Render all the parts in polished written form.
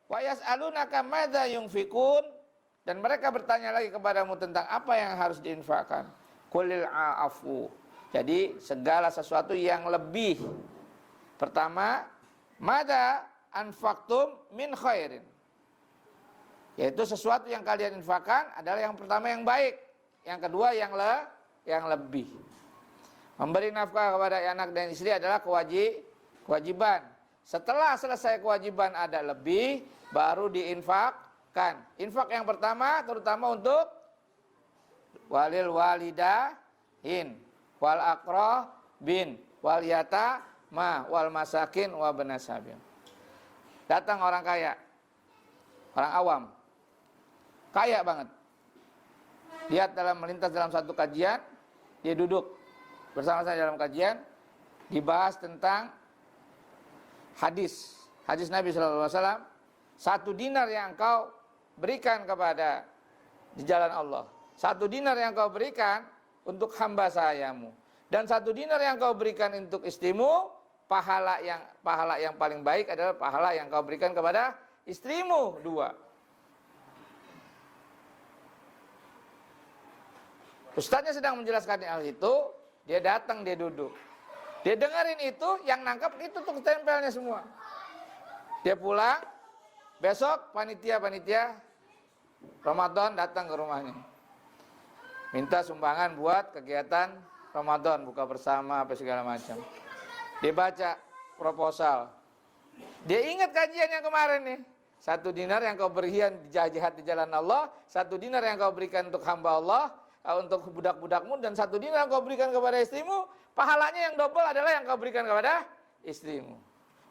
Wa yas'alunaka madza yunfikun, dan mereka bertanya lagi kepadamu tentang apa yang harus diinfakkan. Qulil afu. Jadi segala sesuatu yang lebih. Pertama, madza anfaqtum min khairin. Yaitu sesuatu yang kalian infakkan adalah yang pertama yang baik, yang kedua yang lebih. Memberi nafkah kepada anak dan istri adalah kewajiban. Setelah selesai kewajiban ada lebih, baru diinfakkan. Infak yang pertama terutama untuk walil walidain, wal aqrabin, wal yatama, wal masakin, wa benasabil. Datang orang kaya, orang awam, kaya banget. Dia melintas dalam satu kajian, dia duduk bersama saya dalam kajian, dibahas tentang hadis Nabi SAW. 1 dinar yang engkau berikan kepada di jalan Allah, 1 dinar yang engkau berikan untuk hamba sayamu, dan 1 dinar yang engkau berikan untuk istrimu, pahala yang paling baik adalah pahala yang engkau berikan kepada istrimu 2. Ustaznya sedang menjelaskan hal itu, dia datang, dia duduk, dia dengerin itu, yang nangkap itu tuh tempelnya semua. Dia pulang, besok panitia Ramadan datang ke rumahnya, minta sumbangan buat kegiatan Ramadan, buka bersama apa segala macam. Dia baca proposal, dia ingat kajian yang kemarin nih. 1 dinar yang kau berikan jihad di jalan Allah, 1 dinar yang kau berikan untuk hamba Allah, untuk budak-budakmu, dan 1 dinar yang kau berikan kepada istrimu, pahalanya yang double adalah yang kau berikan kepada istrimu.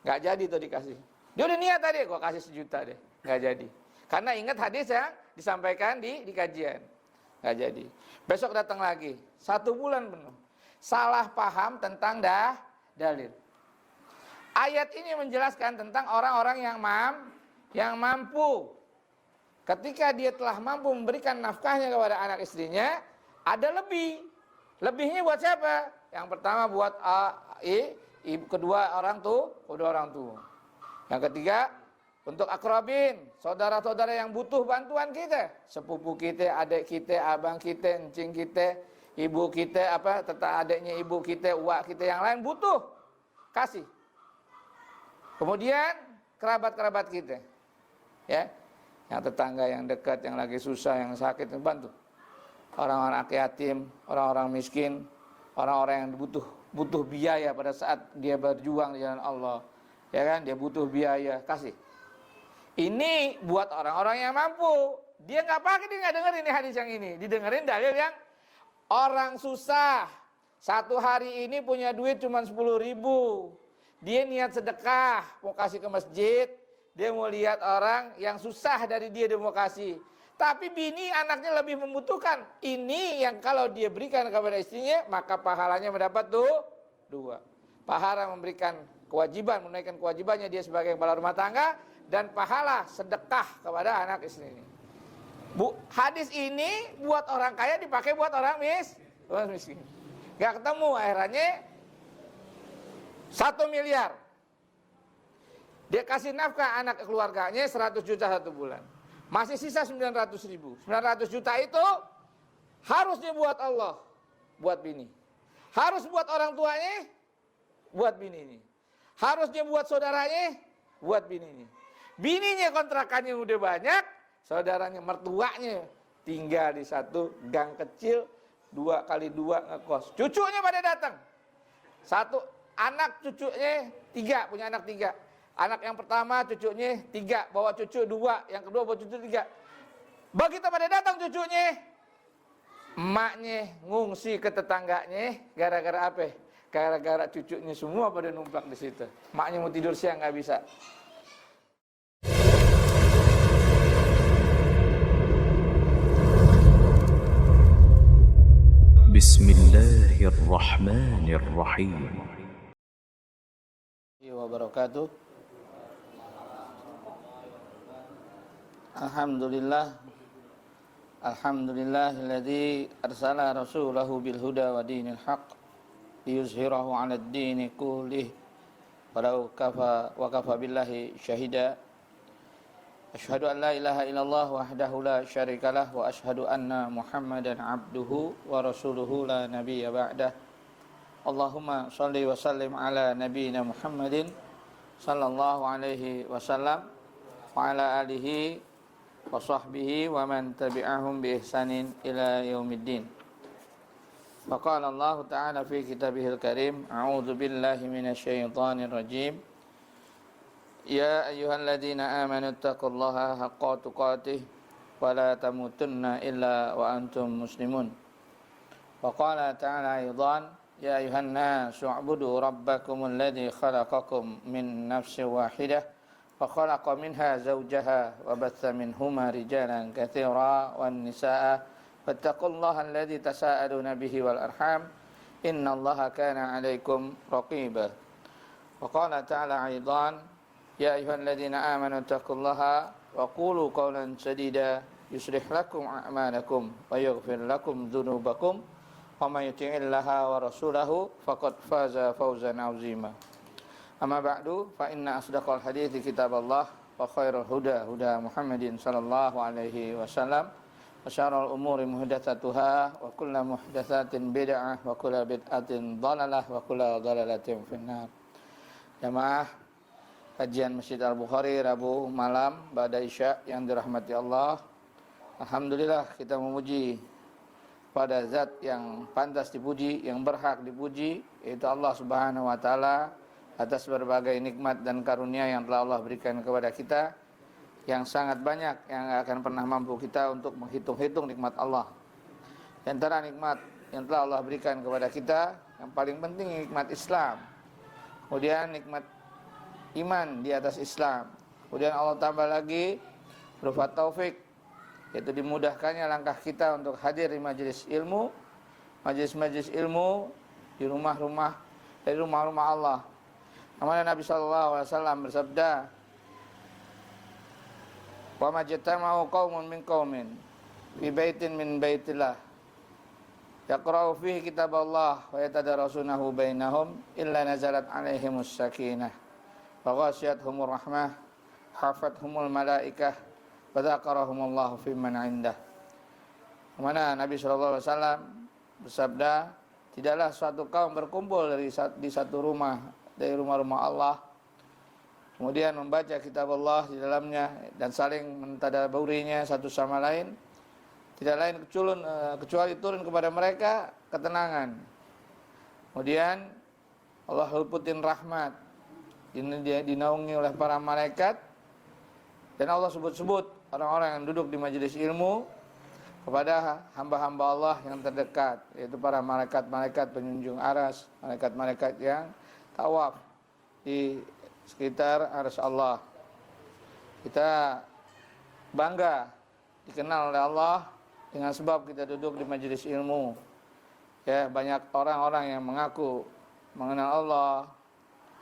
Gak jadi tuh dikasih. Dia udah niat tadi, gua kasih 1 juta deh. Gak jadi. Karena ingat hadis yang disampaikan di kajian. Gak jadi. Besok datang lagi, 1 bulan penuh. Salah paham tentang dalil. Ayat ini menjelaskan tentang orang-orang yang mampu. Ketika dia telah mampu memberikan nafkahnya kepada anak istrinya, ada lebih. Lebihnya buat siapa? Yang pertama buat kedua orang tua. Yang ketiga untuk akrabin, saudara-saudara yang butuh bantuan kita, sepupu kita, adik kita, abang kita, encing kita, ibu kita, adiknya ibu kita, uak kita yang lain butuh, kasih. Kemudian kerabat-kerabat kita, ya, yang tetangga yang dekat, yang lagi susah, yang sakit, bantu. Orang-orang yatim, orang-orang miskin, orang-orang yang butuh biaya pada saat dia berjuang di jalan Allah, ya kan, dia butuh biaya, kasih. Ini buat orang-orang yang mampu. Dia nggak pakai, dia nggak dengerin ini hadis yang ini, didengerin dalil yang orang susah. 1 hari ini punya duit cuma 10.000. Dia niat sedekah, mau kasih ke masjid. Dia mau lihat orang yang susah dari dia mau kasih. Tapi bini anaknya lebih membutuhkan. Ini yang kalau dia berikan kepada istrinya, maka pahalanya mendapat 2. Pahala memberikan kewajiban, menunaikan kewajibannya dia sebagai kepala rumah tangga, dan pahala sedekah kepada anak istri ini. Hadis ini buat orang kaya dipakai buat orang miskin. Gak ketemu, akhirnya 1 miliar. Dia kasih nafkah anak keluarganya 100 juta 1 bulan. Masih sisa 900.000. 900 juta itu harus dia buat Allah, buat bini. Harus buat orang tuanya, buat bininya. Harus dia buat saudaranya, buat bininya. Bininya kontrakannya udah banyak, saudaranya mertuanya tinggal di 1 gang kecil, 2 kali 2 ngekos. Cucunya pada datang. 1 anak cucunya 3, punya anak 3. Anak yang pertama cucunya 3, bawa cucu 2, yang kedua bawa cucu 3. Begitu pada datang cucunya, emaknya ngungsi ke tetangganya, gara-gara apa? Gara-gara cucunya semua pada numplak di situ. Emaknya mau tidur siang nggak bisa. Bismillahirrahmanirrahim. Wabarakatuh. Alhamdulillahilladzi arsala rasulahu bil huda wa dinil haqq liyuzhirahu 'alad dini kullih walau kafa billahi syahida. Asyhadu an la ilaha illallah wahdahu la syarikalah wa asyhadu anna Muhammadan abduhu wa rasuluhu la nabiyya ba'dah. Allahumma shalli wa sallim ala nabiyyina Muhammadin sallallahu alaihi wasallam wa ala alihi wa sahbihi wa man tabi'ahum bi ihsanin ila yaumiddin. Faqala Allah ta'ala fi kitabihil karim, a'udzu billahi minasyaitonir rajim. Ya ayyuhalladzina amanu taqullaha haqqa tuqatih wa la tamutunna illa wa antum muslimun. Wa qala ta'ala aidan, ya ayyuhan nasu u'budu rabbakumul ladzi khalaqakum min nafsin wahidah wa khalaqa minha zawjaha wa batha minhuma rijalan katsira wan nisaa fattaqullaha alladzi tasaaluna bihi wal arham innallaha kana 'alaikum raqiba. Wa qala ta'ala aidan, ya ayyuhalladzina amanu taqullaha wa qulu qawlan sadida yuslih lakum a'malakum wa yaghfir lakum dzunubakum wa may yuti'illaha wa rasulahu faqad faza fawzan 'azima. Amma ba'du, fa inna asdaqal hadithi kitaballah wa khairul huda huda Muhammadin sallallahu alaihi wasallam wa syarrul umuri muhdatsatuha wa kullu muhdatsatin bid'ah wa kullu bid'atin dhalalah wa kullu dhalalatin finnar. Jamaah kajian Masjid Al-Bukhari Rabu malam ba'da Isya yang dirahmati Allah. Alhamdulillah kita memuji pada zat yang pantas dipuji, yang berhak dipuji, yaitu Allah Subhanahu wa taala, atas berbagai nikmat dan karunia yang telah Allah berikan kepada kita, yang sangat banyak, yang gak akan pernah mampu kita untuk menghitung-hitung nikmat Allah. Di antara nikmat yang telah Allah berikan kepada kita, yang paling penting nikmat Islam, kemudian nikmat iman di atas Islam, kemudian Allah tambah lagi berupa taufik, yaitu dimudahkannya langkah kita untuk hadir di majelis ilmu, majelis ilmu di rumah-rumah, dari rumah-rumah Allah. Namanya Nabi SAW bersabda, wa majtama'u qaumun min qaumin fi baitin min baitillah yaqra'u fihi kitaballah wa yatadarasunahu bainahum illa nazalat alaihimus sakinah wa ghashiyatuhumur rahmah hafathumul malaikah wa dzakarahumullahu fi man 'indah. Mana Nabi sallallahu alaihi wasallam bersabda, tidaklah suatu kaum berkumpul di satu rumah dari rumah-rumah Allah, kemudian membaca kitab Allah di dalamnya dan saling mentadaburinya satu sama lain, tidak lain kecuali turun kepada mereka ketenangan. Kemudian Allah liputin rahmat, ini dia dinaungi oleh para malaikat, dan Allah sebut-sebut orang-orang yang duduk di majelis ilmu kepada hamba-hamba Allah yang terdekat, yaitu para malaikat-malaikat penjunjung aras, malaikat-malaikat yang tawaf di sekitar arsy Allah. Kita bangga dikenal oleh Allah dengan sebab kita duduk di majelis ilmu. Ya, banyak orang-orang yang mengaku mengenal Allah,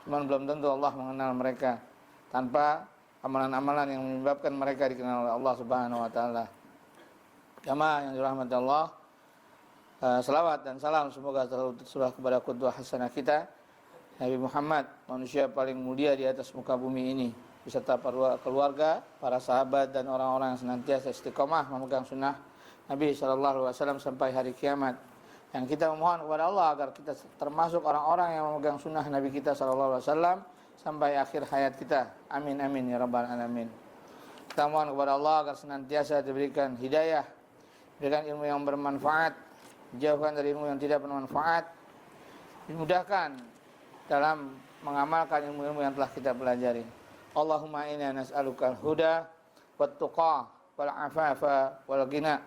cuman belum tentu Allah mengenal mereka, tanpa amalan-amalan yang menyebabkan mereka dikenal oleh Allah Subhanahu wa taala. Jamaah yang dirahmati Allah, selawat dan salam semoga selalu tercurah kepada qudwah hasanah kita Nabi Muhammad, manusia paling mulia di atas muka bumi ini, beserta keluarga, para sahabat dan orang-orang yang senantiasa istiqomah memegang sunnah Nabi sallallahu alaihi wasallam sampai hari kiamat. Yang kita memohon kepada Allah agar kita termasuk orang-orang yang memegang sunnah Nabi kita sallallahu alaihi wasallam sampai akhir hayat kita. Amin amin ya rabbal alamin. Kita mohon kepada Allah agar senantiasa diberikan hidayah, diberikan ilmu yang bermanfaat, dijauhkan dari ilmu yang tidak bermanfaat, dimudahkan dalam mengamalkan ilmu-ilmu yang telah kita pelajari. Allahumma inna nas'alukal huda wat tuqa wal afafa wal ghina.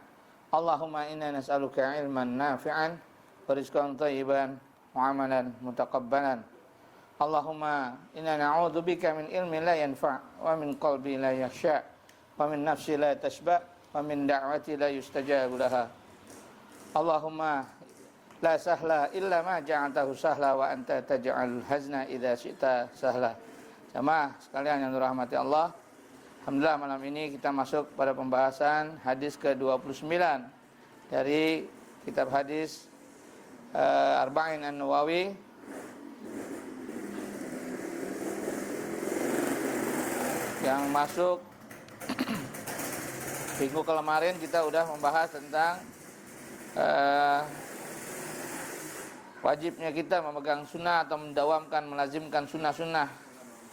Allahumma inna nas'aluka ilman nafi'an wa rizqan thayyiban wa amalan mutaqabbalan. Allahumma inna na'udzubika min ilmin la yanfa' wa min qalbi la yakhsha wa min nafsi la tashba' wa min da'wati la yustajabu laha. Allahumma la sahla illa ma ja'altahu sahla wa anta taj'alul hazna idza syi'ta sahla. Jamaah sekalian yang dirahmati Allah, alhamdulillah malam ini kita masuk pada pembahasan hadis ke-29 dari kitab hadis Arba'in An-Nawawi, yang masuk Minggu kemarin kita udah membahas tentang wajibnya kita memegang sunnah atau mendawamkan, melazimkan sunnah-sunnah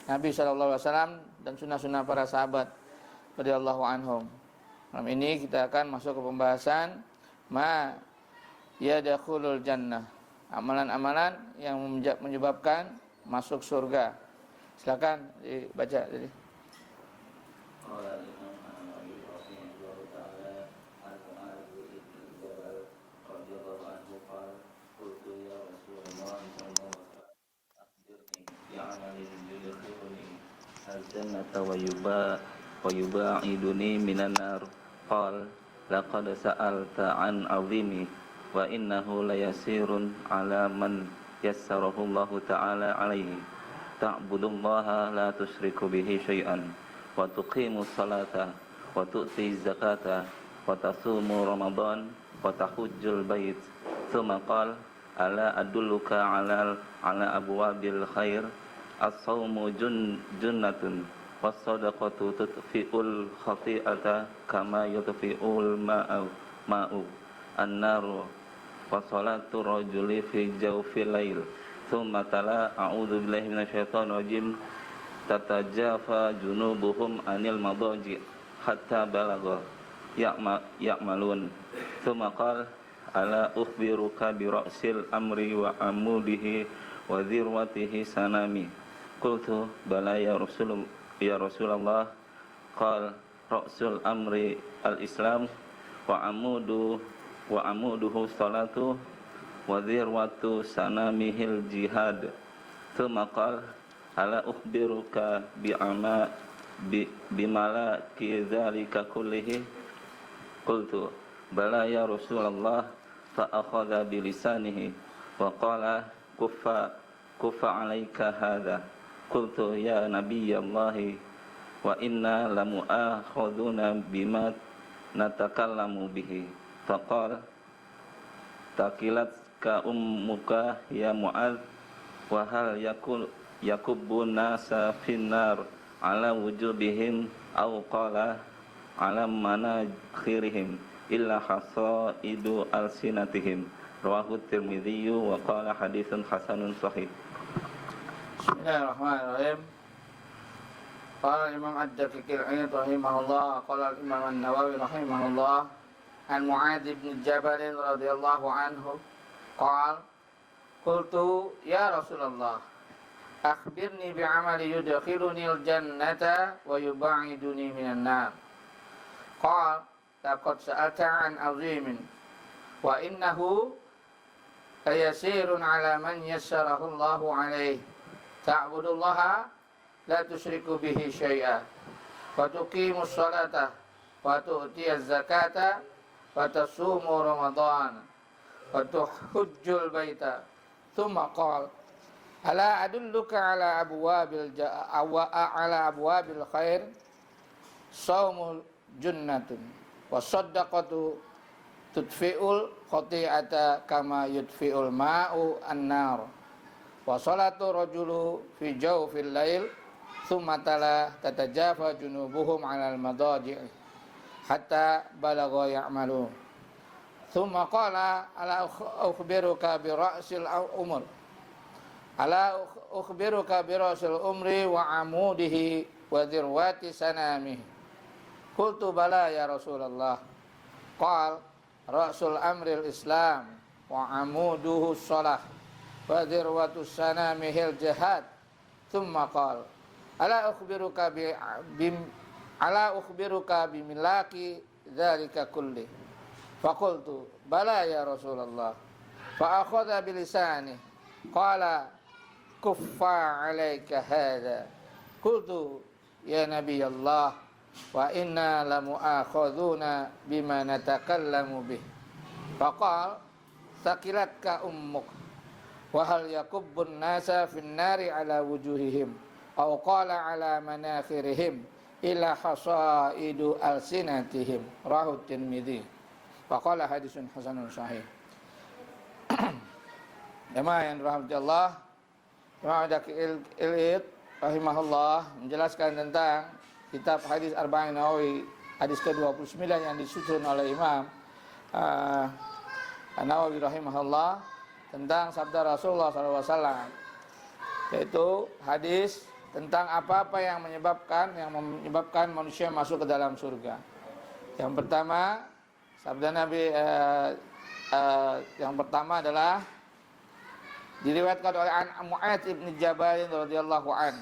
Nabi SAW dan sunnah-sunnah para sahabat radhiyallahu anhum. Malam ini kita akan masuk ke pembahasan ma yadkhulul jannah, amalan-amalan yang menyebabkan masuk surga. Silakan dibaca jadi. Al-jannata wa yuba'iduni minan nar. Qal laqad sa'alta an 'azimi wa innahu layasirun 'ala man yassarahu Allah ta'ala 'alaihi. Ta'budullaha la tusyriku bihi syai'an wa tuqimus salata wa tu'ti zakata wa tasumu ramadan wa tahujjul bait. Tsumma qala ala adulluka 'ala abwabil khair. As-sawmu junnatun was-sadaqatu tudfi'ul khati'ata kama yudfi'ul ma'u an-naru wa salatu rajuli fi jawfil lail. Tsumma tala a'udzu billahi minasyaitonir rajim tatajafa junubuhum anil madaji hatta balagha ya'malun. Tsumma qala ala ukhbiruka bi ra'sil amri wa amudihi wa dhirwatihi sanami. Qultu bala ya Rasulullah. Qal ra'sul amri al-islam wa amuduhu salatu wa dhirwatu sanamihil jihad. Tsumma qal ala ukhbiruka bimalaki dzalika kullihi. Qultu bala ya Rasulullah. Fa akhadha bilisanihi wa qala kuffa alaika hadha. Qultu ya Nabiyallahi wa inna lamu'akhaduna bima natakallamu bihi. Faqala takilatka ummuka ya Mu'adz wa hal yakubbun nasa finnar ala wujubihim aw qala ala manakhirihim illa hasaidu alsinatihim. Rawahu Tirmidzi wa qala haditsun hasanun sahih. Bismillahirrahmanirrahim. Qala Imam Ad-Daqiq al-Aid rahimahullah, qala Imam An-Nawawi rahimahullah, an Mu'adz bin Jabal radhiyallahu anhu qala qultu ya Rasulullah akhbirni bi'amali yudkhiluni al-jannata wa yub'iduni minan nar. Qala laqad sa'alta an 'azimin wa innahu layasirun 'ala man yassarahu Allahu 'alaihi. Ta'budullaha la tusyriku bihi syai'a wa tuqimus salata wa tu'tiyaz zakata wa tasumu ramadan wa tuhujjul baita. Tsumma qala ala adulluka ala abwabil khair. Shaumul junnatun wa saddaqatu tudfi'ul khati'ata kama yudfi'ul ma'u an-nar wa salatu rajulu fi jawfil lail. Tsumma tala tatajafa junubuhum 'alal madaji' hatta balagha ya'malun. Tsumma qala ala ukhbiruka bi ra'sil umr ala ukhbiruka bi ra'sil umri wa amudihi wa dhirwati sanamihi. Qultu bala ya Rasulullah. Qala ra'sul amri al-islam wa amuduhu shalah wa dhirwatu sanamihil jihad. Tsumma qala ala ukhbiruka bimilaki dzalika kulli. Faqultu bala ya Rasulullah. Fa akhadha bilisani qala kuffa alaika hadha. Qultu ya Nabiyallah wa inna lamu'akhaduna bima natakallamu bih. Faqala takilatka ummuk wa hal yakubbun nasa fin nari ala wujuhihim aw qala ala manakhirihim ila hasaidu alsinatihim. Rawahu Tirmidzi. Faqala hadisun hasanun sahih. Jemaah yang dirahmati Allah, Imam Ad-Daqiq al-Aid rahimahullah menjelaskan tentang kitab hadis Arba'in Nawawi hadis ke-29 yang disusun oleh Imam Nawawi rahimahullah tentang sabda Rasulullah SAW, yaitu hadis tentang apa-apa yang menyebabkan manusia masuk ke dalam surga. Yang pertama, sabda Nabi yang pertama adalah diriwayatkan oleh Mu'adz ibn Jabal radhiyallahu an.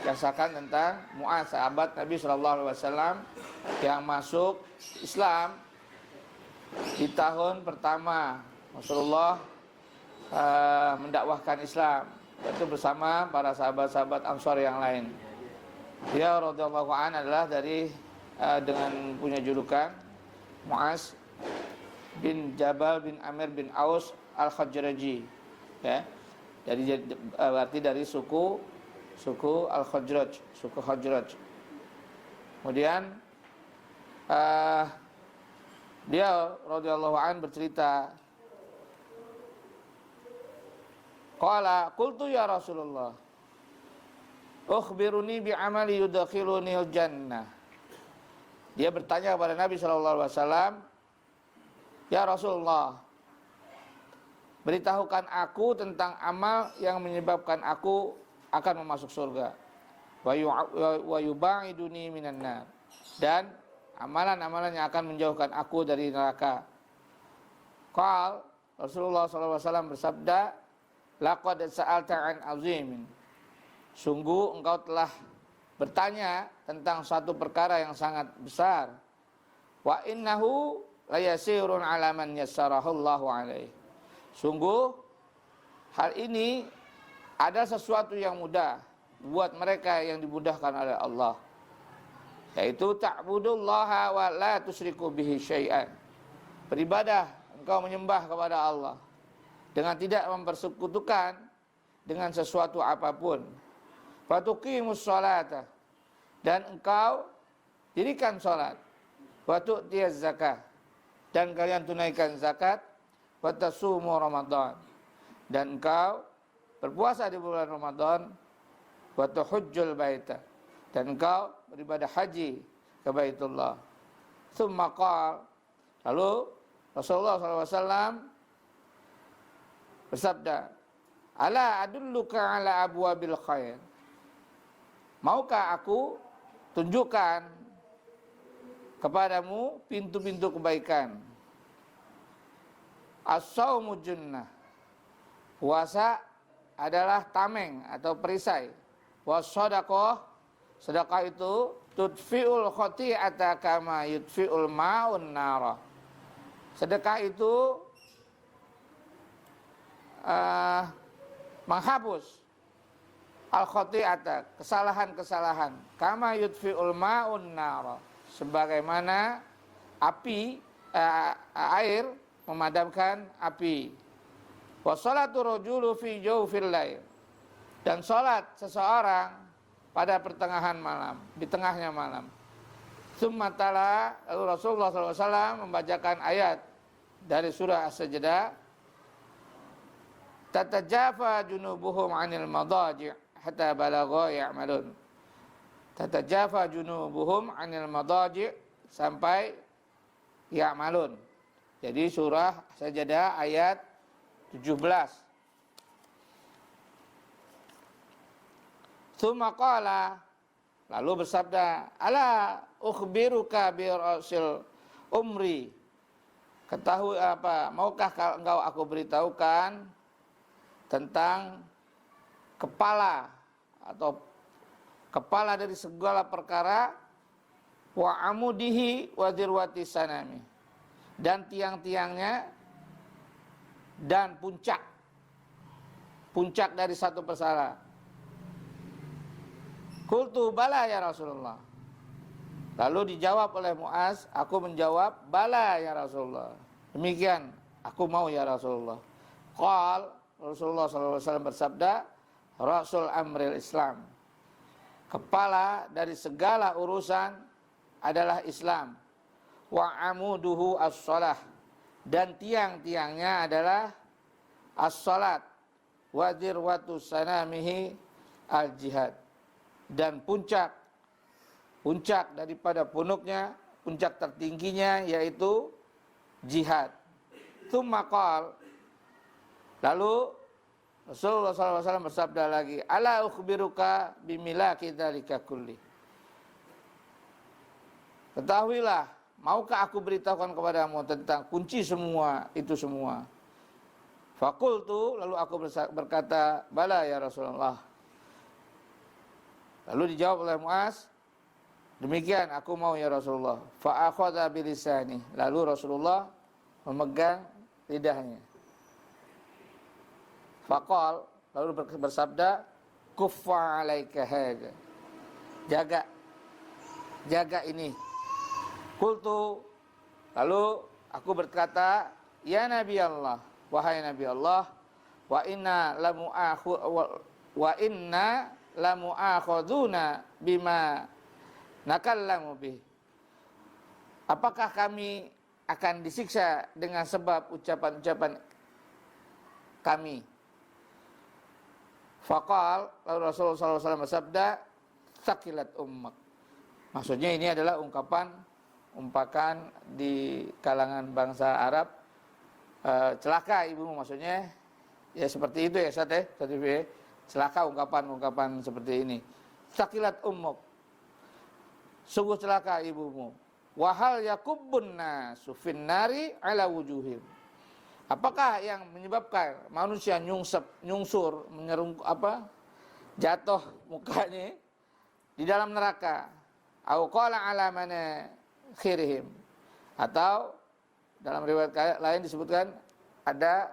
Kisahkan tentang Mu'adz, sahabat Nabi SAW yang masuk Islam di tahun pertama Rasulullah mendakwahkan Islam, itu bersama para sahabat-sahabat Ansar yang lain. Dia radhiyallahu an adalah dari dengan punya julukan Mu'adz bin Jabal bin Amir bin Aus al-Khazraji, ya. Berarti dari suku Al-Khazraj, suku Khazraj. Kemudian dia radhiyallahu an bercerita, qala qultu ya Rasulullah ukhbiruni bi amali yudkhiluni al-jannah. Dia bertanya kepada Nabi sallallahu alaihi wasallam, ya Rasulullah, beritahukan aku tentang amal yang menyebabkan aku akan masuk surga. Wa yubaiduni minan nar. Dan amalan-amalan yang akan menjauhkan aku dari neraka. Qal Rasulullah SAW bersabda, laqad sa'alta an azimin. Sungguh engkau telah bertanya tentang suatu perkara yang sangat besar. Wa innahu layasirun ala man yassarahullahu alaihi. Sungguh hal ini ada sesuatu yang mudah buat mereka yang dimudahkan oleh Allah, yaitu ta'budullaha wa la tusyriku bihi syai'an. Beribadah, engkau menyembah kepada Allah dengan tidak mempersekutukan dengan sesuatu apapun. Fatuqimus sholata, dan engkau dirikan salat. Wa tu'tiyaz zakah, dan kalian tunaikan zakat. Wa tasumu Ramadan, dan engkau berpuasa di bulan Ramadan. Wa tuhujjul baita, dan engkau beribadah haji ke Baitullah. Tsumma qala, lalu Rasulullah SAW bersabda, ala adulluka ala abwabil khair. Maukah aku tunjukkan kepadamu pintu-pintu kebaikan? As-saumu junnah, puasa adalah tameng atau perisai. Was-shadaqah, sedekah itu tudfi'ul khati'ata kama yudfi'ul ma'un nara. Sedekah itu menghapus al-khati'ata, kesalahan-kesalahan, kama yudfi'ul ma'un nara, sebagaimana api air memadamkan api. Wa salatu rajulu fi jawfil lail, dan salat seseorang pada pertengahan malam, di tengahnya malam. Tsumma tala, lalu Rasulullah SAW membacakan ayat dari surah As-Sajdah, tatajafa junubuhum 'anil madaji' hatta balagha ya'malun. Tatajafa junubuhum 'anil madaji' sampai ya'malun. Jadi surah Sajdah ayat 17. Tsumma qala, lalu bersabda, ala ukhbiruka bi rasil umri. Ketahui apa? Maukah engkau aku beritahukan tentang kepala atau kepala dari segala perkara, wa amudihi wa dirwati sanami, dan tiang-tiangnya dan puncak dari satu persala. Qultu bala ya Rasulullah. Lalu dijawab oleh Mu'adz, aku menjawab bala ya Rasulullah. Demikian, aku mau ya Rasulullah. Qal, Rasulullah SAW bersabda, Rasul amril Islam, kepala dari segala urusan adalah Islam. Wa amuduhu as-shalah, dan tiang-tiangnya adalah as-salat. Wa dirwatu sanamihi al-jihad, dan puncak puncak daripada punuknya, puncak tertingginya yaitu jihad. Tsumma qala, lalu Rasulullah SAW bersabda lagi, ala ukhbiruka bimilaki dzalika kulli. Ketahuilah, maukah aku beritahukan kepadamu tentang kunci semua itu semua? Fakultu, lalu aku berkata, bala ya Rasulullah. Lalu dijawab oleh Muaz, demikian aku mau ya Rasulullah. Fa akhadha bilisani, lalu Rasulullah memegang lidahnya. Faqal, lalu bersabda, kuffa alaika hadza. Jaga ini. Qultu, lalu aku berkata, ya Nabi Allah, wahai Nabi Allah, wa inna lamu'akhuduna bima nakallamu bih. Apakah kami akan disiksa dengan sebab ucapan-ucapan kami? Faqal, lalu Rasulullah SAW bersabda, sakilat ummak. Maksudnya ini adalah umpakan di kalangan bangsa Arab, celaka ibumu, maksudnya ya seperti itu ya Ustaz ya, celaka, ungkapan seperti ini. Sakilat ummuk, sungguh celaka ibumu. Wahal yakubbun nasu finnari ala wujuhim. Apakah yang menyebabkan manusia nyungsur, jatuh mukanya di dalam neraka? Au qala ala manakhirihim, atau dalam riwayat lain disebutkan ada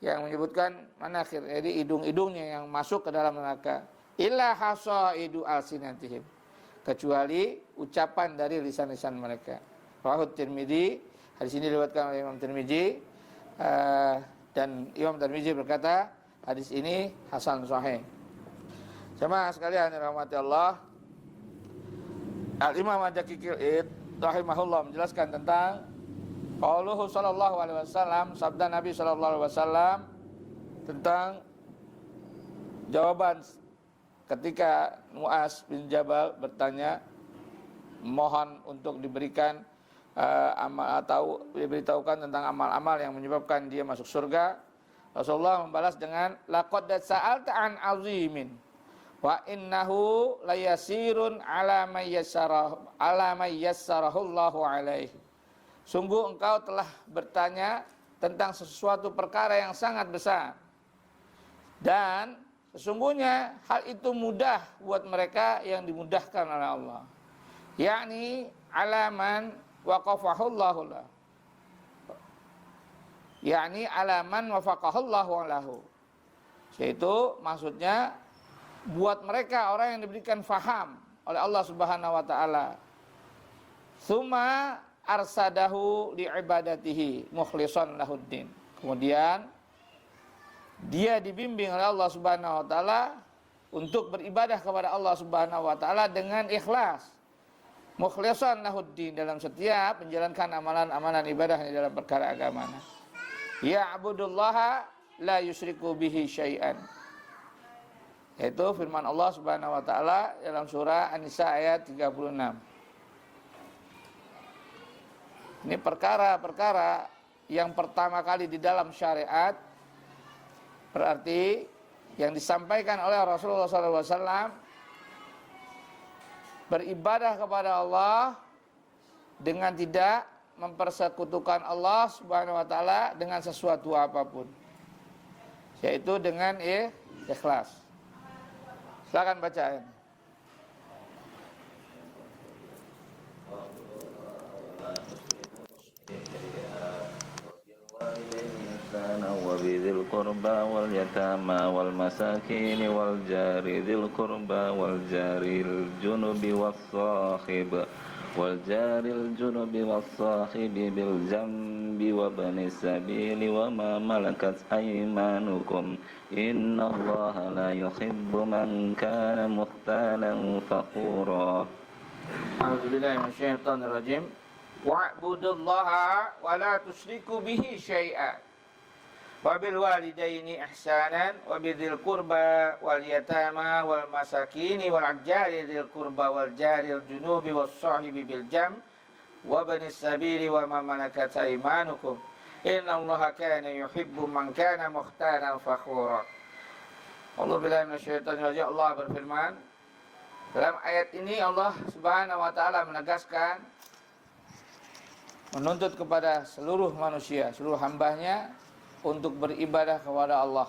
yang menyebutkan manakhir, jadi hidung-hidungnya yang masuk ke dalam neraka. Illa hasaidu alsinatihim, kecuali ucapan dari lisan-lisan mereka. Rawahu Tirmidzi, hadis ini diriwayatkan oleh Imam Tirmidzi, dan Imam Tirmidzi berkata hadis ini hasan sahih. Jemaah sekalian yang dirahmati Allah, Al-Imam Ad-Daqiqil rahimahullah menjelaskan tentang qauluhu sallallahu alaihi wasallam, sabda Nabi sallallahu alaihi wasallam tentang jawaban ketika Muaz bin Jabal bertanya, mohon untuk diberikan amal atau diberitahukan tentang amal-amal yang menyebabkan dia masuk surga. Rasulullah membalas dengan laqad sa'alta an azimin wa innahu layasirun ala may yassarahu Allahu alaihi. Sungguh engkau telah bertanya tentang sesuatu perkara yang sangat besar, dan sesungguhnya hal itu mudah buat mereka yang dimudahkan oleh Allah, yakni alaman waqafahullahu lahu, yakni alaman wafaqahullahu lahu, yaitu maksudnya buat mereka orang yang diberikan faham oleh Allah Subhanahu wa taala. Tsumma arsadahu li ibadatihi mukhlishan lahuddin. Kemudian dia dibimbing oleh Allah Subhanahu wa taala untuk beribadah kepada Allah Subhanahu wa taala dengan ikhlas. Mukhlishan lahuddin, dalam setiap menjalankan amalan-amalan ibadahnya dalam perkara agama. Ya'budullaha la yusyriku bihi syai'an. Yaitu firman Allah Subhanahu wa taala dalam surah An-Nisa ayat 36. Ini perkara-perkara yang pertama kali di dalam syariat, berarti yang disampaikan oleh Rasulullah SAW, beribadah kepada Allah dengan tidak mempersekutukan Allah Subhanahu wa taala dengan sesuatu apapun, yaitu dengan ikhlas. Silakan bacain. وبذي القربى واليتامى والمساكين والجار ذي القربى والجار الجنب والصاحب بالجنب وابن السبيل وما ملكت أيمانكم إن الله لا يحب من كان مختالا فخورا. أعوذ بالله من الشيطان الرجيم. Wa'budullaha wa la tusyriku bihi syai'a. Wabil walidaini ihsanan wabidil qurba wal yatama wal masakini wal ajari dzil qurba wal jaril junubi was sahibi bil jam wa banis sabili wa ma malakat aymanukum innallaha kana yuhibbu man kana mukhtalan fakhura. Allah billahi minasyaitonir rajim. Allah berfirman dalam ayat ini, Allah Subhanahu wa taala menegaskan, menuntut kepada seluruh manusia, seluruh hambanya untuk beribadah kepada Allah.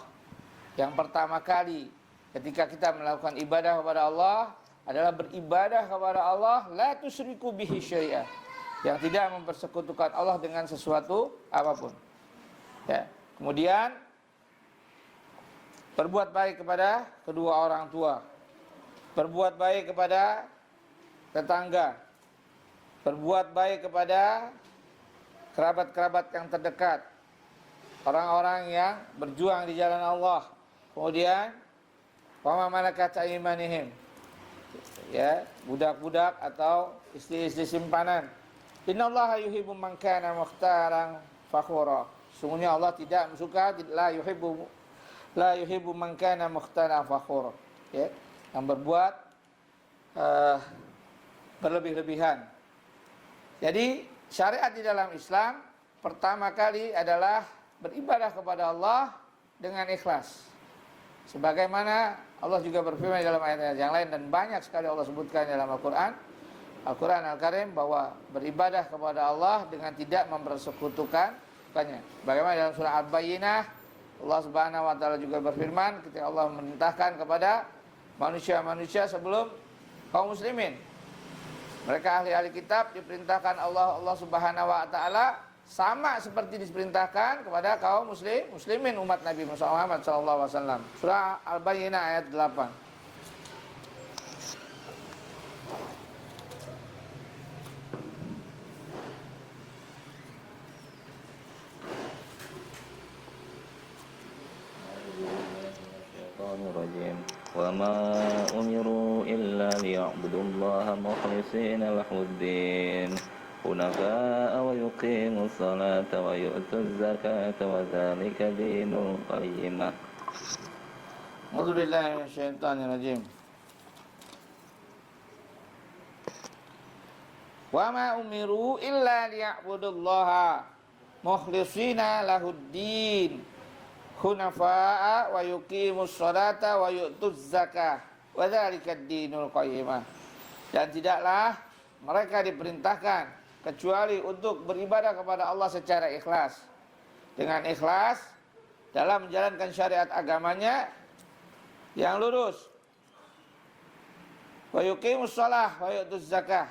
Yang pertama kali ketika kita melakukan ibadah kepada Allah adalah beribadah kepada Allah la tusyriku bihi syai'a, yang tidak mempersekutukan Allah dengan sesuatu apapun. Ya. Kemudian berbuat baik kepada kedua orang tua, berbuat baik kepada tetangga, berbuat baik kepada kerabat-kerabat yang terdekat, orang-orang yang berjuang di jalan Allah. Kemudian wa ma malakat aymanihim, ya, budak-budak atau istri-istri simpanan. Innallaha yuhibbu man kana mukhtaran fakhura. Sungguhnya Allah tidak suka, la yuhibbu man kana mukhtaran fakhura, ya, yang berbuat berlebih-lebihan. Jadi syariat di dalam Islam pertama kali adalah beribadah kepada Allah dengan ikhlas. Sebagaimana Allah juga berfirman dalam ayat-ayat yang lain, dan banyak sekali Allah sebutkan dalam Al-Quran Al-Karim, bahwa beribadah kepada Allah dengan tidak mempersekutukannya. Bagaimana dalam surah Al-Bayyinah, Allah Subhanahu wa taala juga berfirman ketika Allah memerintahkan kepada manusia-manusia sebelum kaum muslimin. Mereka ahli-ahli kitab diperintahkan Allah Subhanahu wa taala sama seperti diperintahkan kepada kaum muslimin umat Nabi Muhammad SAW. Surah Al-Bayyinah ayat 8. وما أمروا إلا ليعبدوا الله مخلصين له الدين حنفاء ويقيموا الصلاة ويؤتوا الزكاة وذلك دين القيمة. أعوذ بالله من الشيطان الرجيم. وما أمروا إلا ليعبدوا الله مخلصين له الدين hunafa'a wa yuqimus sholata wa yu'tuz zakah wa dzalika ad-dinul qayyimah. Dan tidaklah mereka diperintahkan kecuali untuk beribadah kepada Allah secara ikhlas, dengan ikhlas dalam menjalankan syariat agamanya yang lurus. Wa yuqimus shalah wa yu'tuz zakah,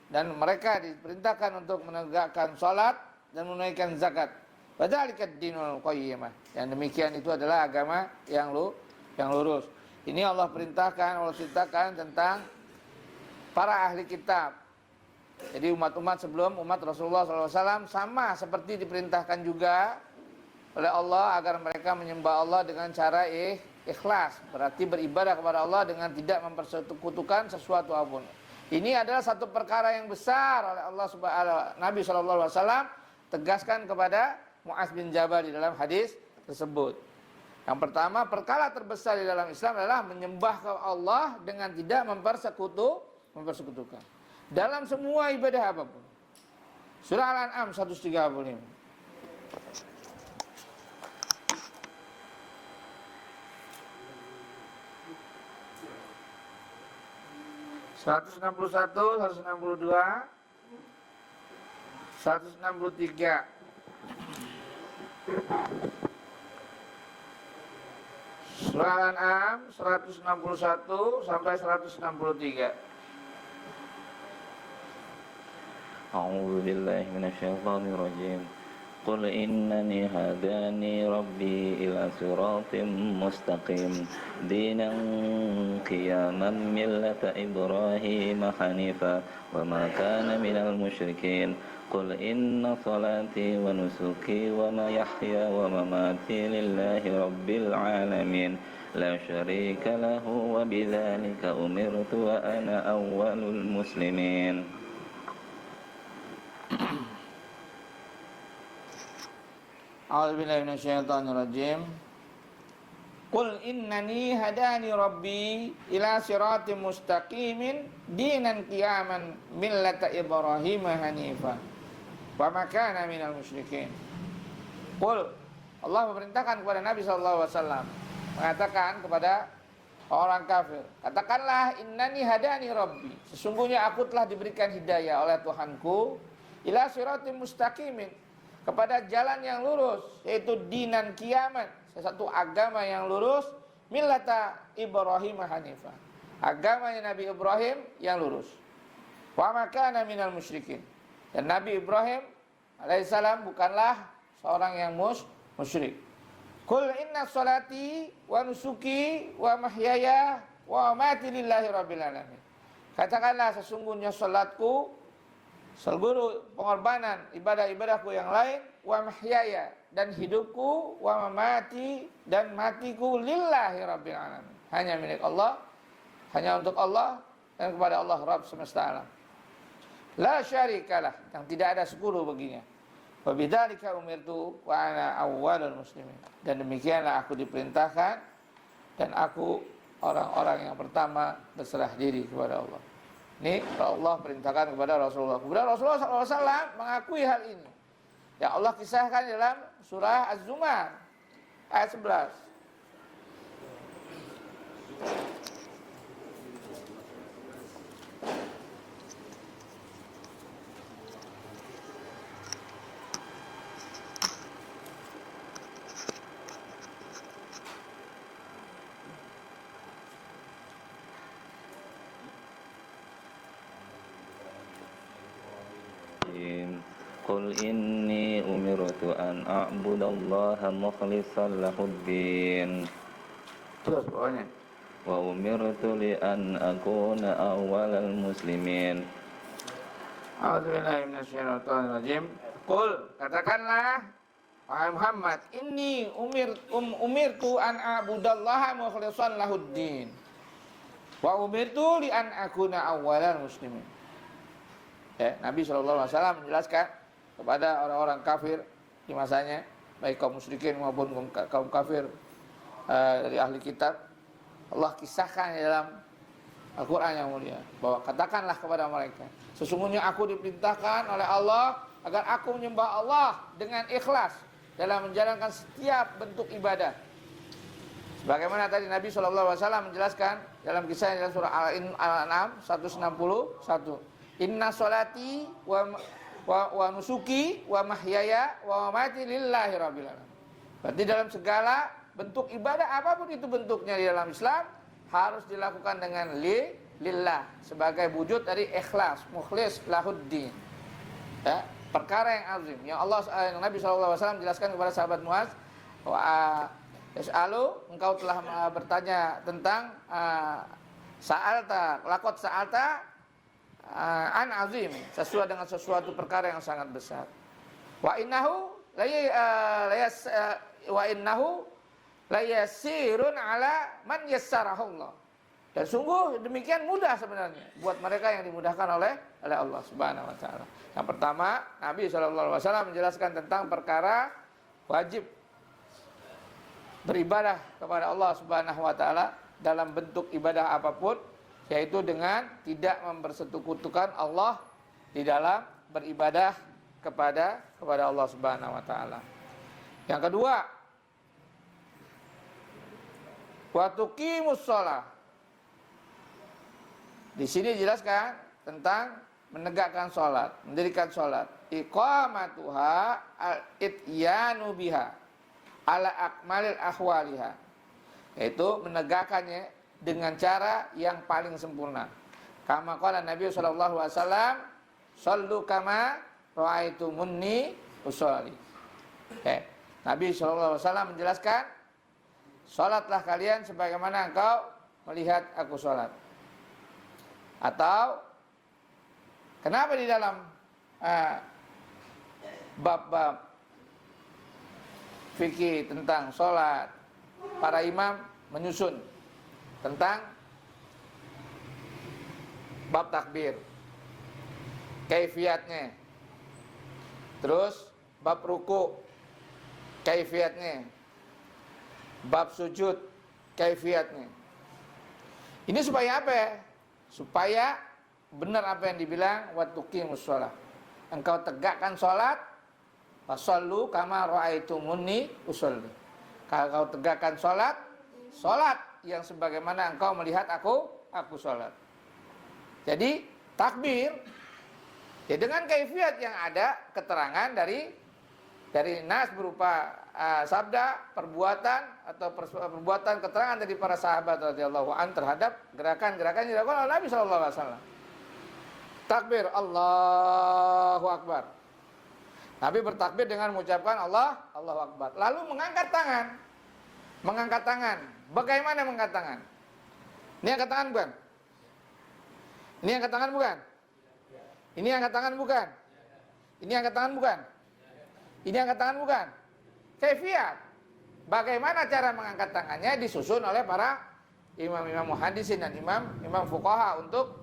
dan mereka diperintahkan untuk menegakkan salat dan menunaikan zakat. Wadzalika ad-dinul qayyimah. Yang demikian itu adalah agama yang lurus. Ini Allah ceritakan tentang para ahli kitab. Jadi umat-umat sebelum umat Rasulullah SAW sama seperti diperintahkan juga oleh Allah agar mereka menyembah Allah dengan cara ikhlas. Berarti beribadah kepada Allah dengan tidak mempersekutukan sesuatu apapun. Ini adalah satu perkara yang besar oleh Allah Nabi SAW tegaskan kepada Mu'adz bin Jabal di dalam hadis tersebut. Yang pertama, perkara terbesar di dalam Islam adalah menyembah ke Allah dengan tidak mempersekutukan dalam semua ibadah apapun. Surah Al-An'am 135. ...161, 162, 163. Surah Al-An'am 161 sampai 163. A'udzu billahi minasyaitonir rajim. Qul innani hadani rabbi ila siratim mustaqim dinan qiyaman millata Ibrahim hanifa wa ma kana minal musyrikin. Qul inna salati wa nusuki wa mahyaya wa mamati lillahi rabbil alamin la syarika lahu wa bidzalika umirtu wa ana awwalul muslimin. A'udzubillahi minasyaitonirrajim. Qul innani hadani rabbi ila siratim mustaqimin dinan qiyaman millata Ibrahim hanifa wa ma kana minal musyrikin. Qul, Allah memerintahkan kepada Nabi sallallahu alaihi wasallam mengatakan kepada orang kafir, katakanlah innani hadani rabbi, sesungguhnya aku telah diberikan hidayah oleh Tuhanku ila siratim mustaqimin, kepada jalan yang lurus, yaitu dinan qiyaman, satu agama yang lurus, millata Ibrahim hanifah, agamanya Nabi Ibrahim yang lurus. Wa ma kana minal musyrikin, dan Nabi Ibrahim alaihissalam bukanlah seorang yang musyrik. Qul inna sholati wa nusuki wa mahyaya wa mamati lillahi rabbil alamin. Katakanlah sesungguhnya salatku, seluruh pengorbanan ibadah-ibadahku yang lain, wa mahyaya, dan hidupku, wa mamati, dan matiku lillahi rabbil alamin, hanya milik Allah, hanya untuk Allah dan kepada Allah Rabb semesta alam. La syarikalah, yang tidak ada sekutu baginya. Wa bidzalika umirtu wa ana awwalul muslimin, dan demikianlah aku diperintahkan dan aku orang-orang yang pertama berserah diri kepada Allah. Ini Allah perintahkan kepada Rasulullah. Kemudian Rasulullah SAW mengakui hal ini. Ya Allah kisahkan dalam surah Az-Zumar ayat 11. Qul inni umirtu an a'budallaha mukhlishan lahuddin. Terus pokoknya. Wa umirtu li an akuna awwalal muslimin. A'udzubillahi minasyaitonirrajim. Qul, katakanlah wahai Muhammad, inni umirtu an a'budallaha mukhlishan lahuddin. Wa umirtu li an akuna awwalal muslimin. Ya, Nabi SAW menjelaskan kepada orang-orang kafir di masanya, baik kaum musyrikin maupun kaum kafir dari ahli kitab, Allah kisahkan dalam Al-Quran yang mulia bahwa katakanlah kepada mereka, sesungguhnya aku diperintahkan oleh Allah agar aku menyembah Allah dengan ikhlas dalam menjalankan setiap bentuk ibadah. Sebagaimana tadi Nabi SAW menjelaskan dalam kisah dalam surah Al-An'am 161, inna sholati wa nusuki wa mahyaya wa mamati lillahi rabbil alamin. Berarti dalam segala bentuk ibadah apapun itu bentuknya di dalam Islam harus dilakukan dengan lillah, sebagai wujud dari ikhlas, mukhlis lahuddin. Ya, perkara yang azim yang Allah yang Nabi SAW menjelaskan kepada sahabat Muaz, wa yas'alu, engkau telah bertanya tentang sa'alta, lakot sa'alta an azim, sesuai dengan sesuatu perkara yang sangat besar. Wa innahu la yasirun ala man yassarahu Allah. Dan sungguh demikian mudah sebenarnya buat mereka yang dimudahkan oleh Allah Subhanahu wa taala. Yang pertama, Nabi SAW menjelaskan tentang perkara wajib beribadah kepada Allah Subhanahu wa taala dalam bentuk ibadah apapun, yaitu dengan tidak mempersekutukan Allah di dalam beribadah kepada Allah Subhanahu wa taala. Yang kedua, wa tuqimus shalah. Di sini dijelaskan tentang menegakkan salat, mendirikan salat. Iqamatuha al-ityanu biha ala akmalil ahwaliha. Yaitu menegakkannya dengan cara yang paling sempurna. Kama qala Nabi sallallahu alaihi wasallam, "Shallu kama ra'aitumuni usolli." Nabi sallallahu alaihi wasallam menjelaskan, salatlah kalian sebagaimana engkau melihat aku salat. Atau kenapa di dalam bab-bab fikih tentang salat para imam menyusun tentang bab takbir, kaifiyatnya, terus bab ruku, kaifiatnya. Bab sujud, kaifiatnya. Ini supaya apa ya? Supaya benar apa yang dibilang wa tuqimus shalah. Engkau tegakkan salat, fasallu kama ra'aitumuni usolli. Kalau kau tegakkan salat, salat yang sebagaimana engkau melihat aku salat. Jadi takbir ya dengan kaifiat yang ada keterangan dari nas berupa sabda, perbuatan atau perbuatan keterangan dari para sahabat radhiyallahu an terhadap gerakan-gerakan yang dilakukan oleh Nabi sallallahu alaihi wasallam. Takbir Allahu Akbar. Nabi bertakbir dengan mengucapkan Allahu Akbar. Lalu mengangkat tangan. Mengangkat tangan. Bagaimana mengangkat tangan? Ini angkat tangan bukan? Ini angkat tangan bukan? Ini angkat tangan bukan? Ini angkat tangan bukan? Ini angkat tangan bukan? Kaifiat. Bagaimana cara mengangkat tangannya disusun oleh para imam-imam muhaddisin dan imam fuqaha untuk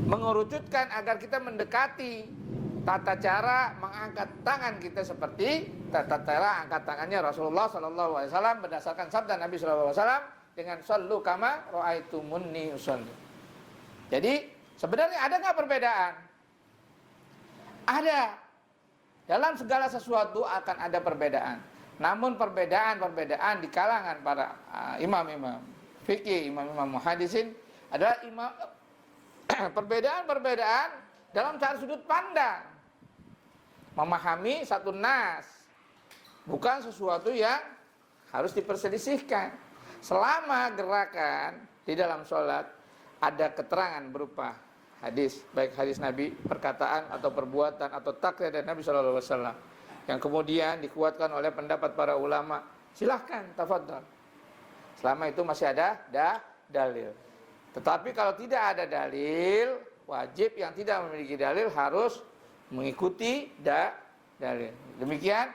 mengerucutkan agar kita mendekati tata cara mengangkat tangan kita seperti tata cara angkat tangannya Rasulullah sallallahu alaihi wasallam berdasarkan sabda Nabi sallallahu alaihi wasallam dengan sallu kama ra'aitumuni usolli. Jadi sebenarnya ada nggak perbedaan? Ada. Dalam segala sesuatu akan ada perbedaan. Namun perbedaan di kalangan para imam-imam fikih, imam-imam muhaddisin adalah perbedaan dalam cara sudut pandang. Memahami satu nas. Bukan sesuatu yang harus diperselisihkan. Selama gerakan di dalam sholat ada keterangan berupa hadis, baik hadis Nabi, perkataan atau perbuatan atau takrir dari Nabi SAW yang kemudian dikuatkan oleh pendapat para ulama, silahkan, tafadhal. Selama itu masih ada dalil. Tetapi kalau tidak ada dalil, wajib yang tidak memiliki dalil harus mengikuti dalil. Demikian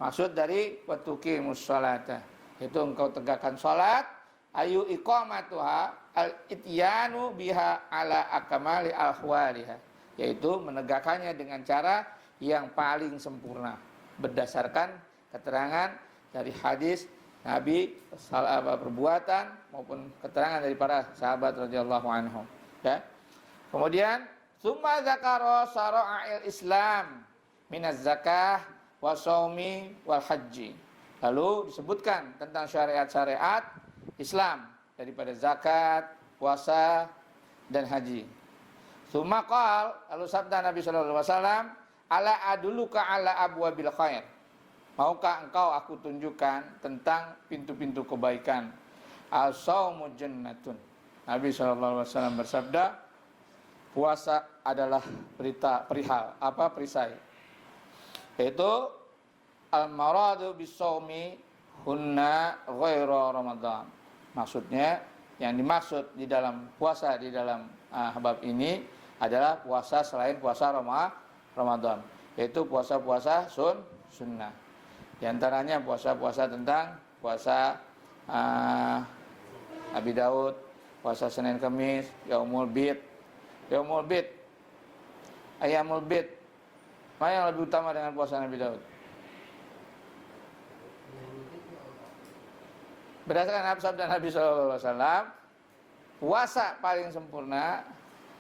maksud dari wa tuqimus sholata, itu engkau tegakkan salat, ayu iqamatuha al-ityanu biha ala akmali al-ahwaliha, yaitu menegakkannya dengan cara yang paling sempurna berdasarkan keterangan dari hadis Nabi, perbuatan maupun keterangan dari para sahabat radhiyallahu anhum. Ya. Kemudian summa dzakara syara'il Islam minaz zakah wa shaumi wal haji. Lalu disebutkan tentang syariat-syariat Islam daripada zakat, puasa dan haji. Summa qala, lalu sabda Nabi sallallahu alaihi wasallam, ala aduluka ala abwabil khair. Maukah engkau aku tunjukkan tentang pintu-pintu kebaikan? As-saumu jannatun. Nabi sallallahu alaihi wasallam bersabda, puasa adalah perisai. Yaitu al-maradu bis-saumi hunna ghairu Ramadan. Maksudnya yang dimaksud di dalam puasa di dalam bab ini adalah puasa selain puasa Ramadan, yaitu puasa-puasa sunnah. Di antaranya puasa-puasa tentang puasa Nabi Daud, puasa Senin Kamis, Yaumul Bid, Ayamul Bid. Mana yang lebih utama dengan puasa Nabi Daud? Berdasarkan sabda Nabi SAW, puasa paling sempurna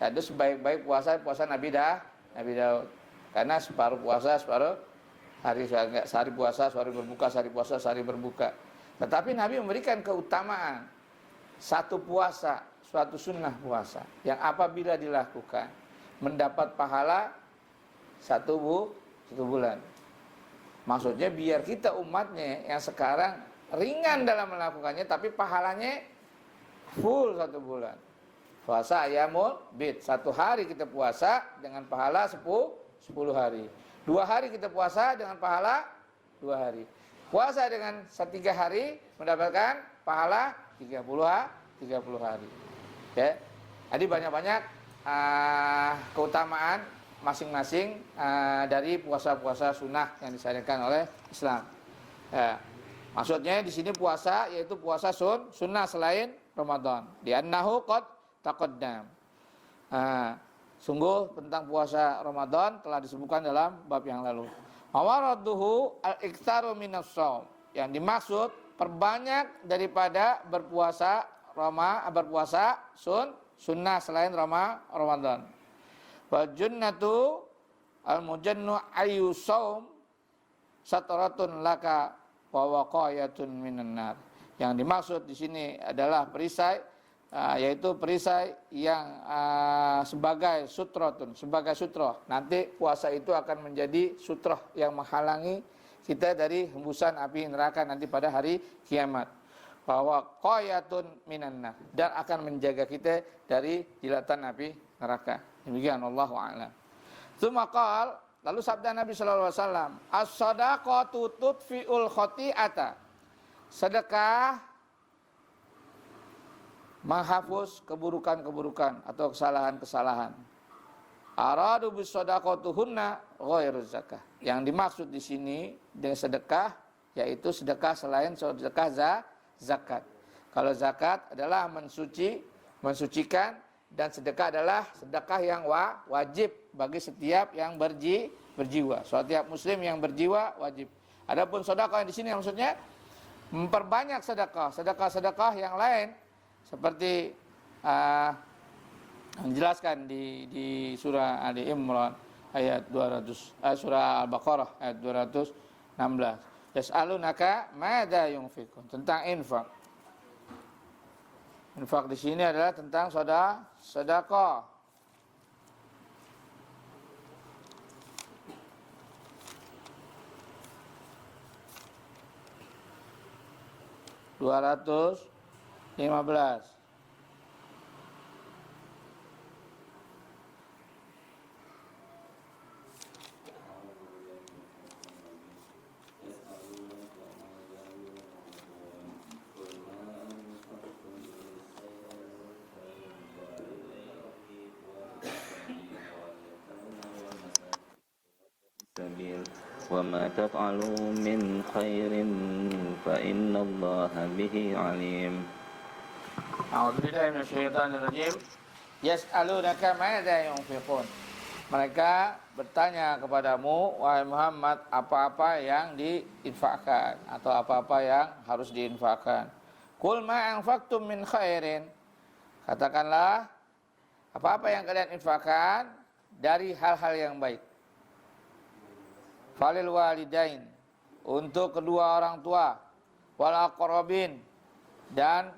yaitu sebaik-baik puasa Nabi Daud. Karena separuh puasa, separuh hari, sehari puasa, sehari berbuka, sehari puasa, sehari berbuka. Tetapi Nabi memberikan keutamaan satu puasa, suatu sunnah puasa yang apabila dilakukan mendapat pahala satu bulan. Maksudnya biar kita umatnya yang sekarang ringan dalam melakukannya, tapi pahalanya full satu bulan. Puasa ayamul bid, satu hari kita puasa dengan pahala 10 hari. 2 hari kita puasa dengan pahala 2 hari. Puasa dengan 3 hari mendapatkan pahala 30 hari. Ya. Jadi banyak-banyak keutamaan masing-masing dari puasa-puasa sunnah yang disyariatkan oleh Islam. Ya. Maksudnya di sini puasa yaitu puasa sunnah selain Ramadan. Di annahu qad taqaddam. Sungguh tentang puasa Ramadan telah disebutkan dalam bab yang lalu. Mawaraduhu al-iktsaru minas shaum. Yang dimaksud perbanyak daripada berpuasa sunnah selain Ramadan. Wa junnatu al-mujannu ayu shaum sataratun laka wa waqayatun minan nar. Yang dimaksud di sini adalah perisai, yaitu perisai yang sebagai sutratun, sebagai sutroh. Nanti puasa itu akan menjadi sutroh yang menghalangi kita dari hembusan api neraka nanti pada hari kiamat. Bahwa qayatun minan nar, dan akan menjaga kita dari jilatan api neraka. Demikian, wallahu a'lam. Tsumma qala, lalu sabda Nabi sallallahu alaihi wasallam, as-shadaqatu tudfi'ul khati'ata. Sedekah menghapus keburukan-keburukan atau kesalahan-kesalahan. Aradu bis-shadaqatuhunna ghairu zakah. Yang dimaksud di sini dengan sedekah yaitu sedekah selain sedekah zakat. Kalau zakat adalah mensucikan, dan sedekah adalah sedekah yang wajib bagi setiap yang berjiwa. Setiap muslim yang berjiwa wajib. Adapun sedekah di sini maksudnya memperbanyak sedekah yang lain seperti menjelaskan di surah Ali Imran ayat 200, surah Al-Baqarah ayat 216. Yas'alunaka madza yunfikun, tentang infak. Infak di sini adalah tentang sedekah. 215. وما تفعلوا من خير فإن الله به عليم. A'udzubillahi minasyaitonir rajim. Yas'alunaka madza yunfiqun. Mereka bertanya kepadamu, wahai Muhammad, apa-apa yang diinfakkan atau apa-apa yang harus diinfakkan. Qul ma anfaqtum min khairin. Katakanlah, apa-apa yang kalian infakkan dari hal-hal yang baik. Falil walidain, untuk kedua orang tua, wal aqrabin, dan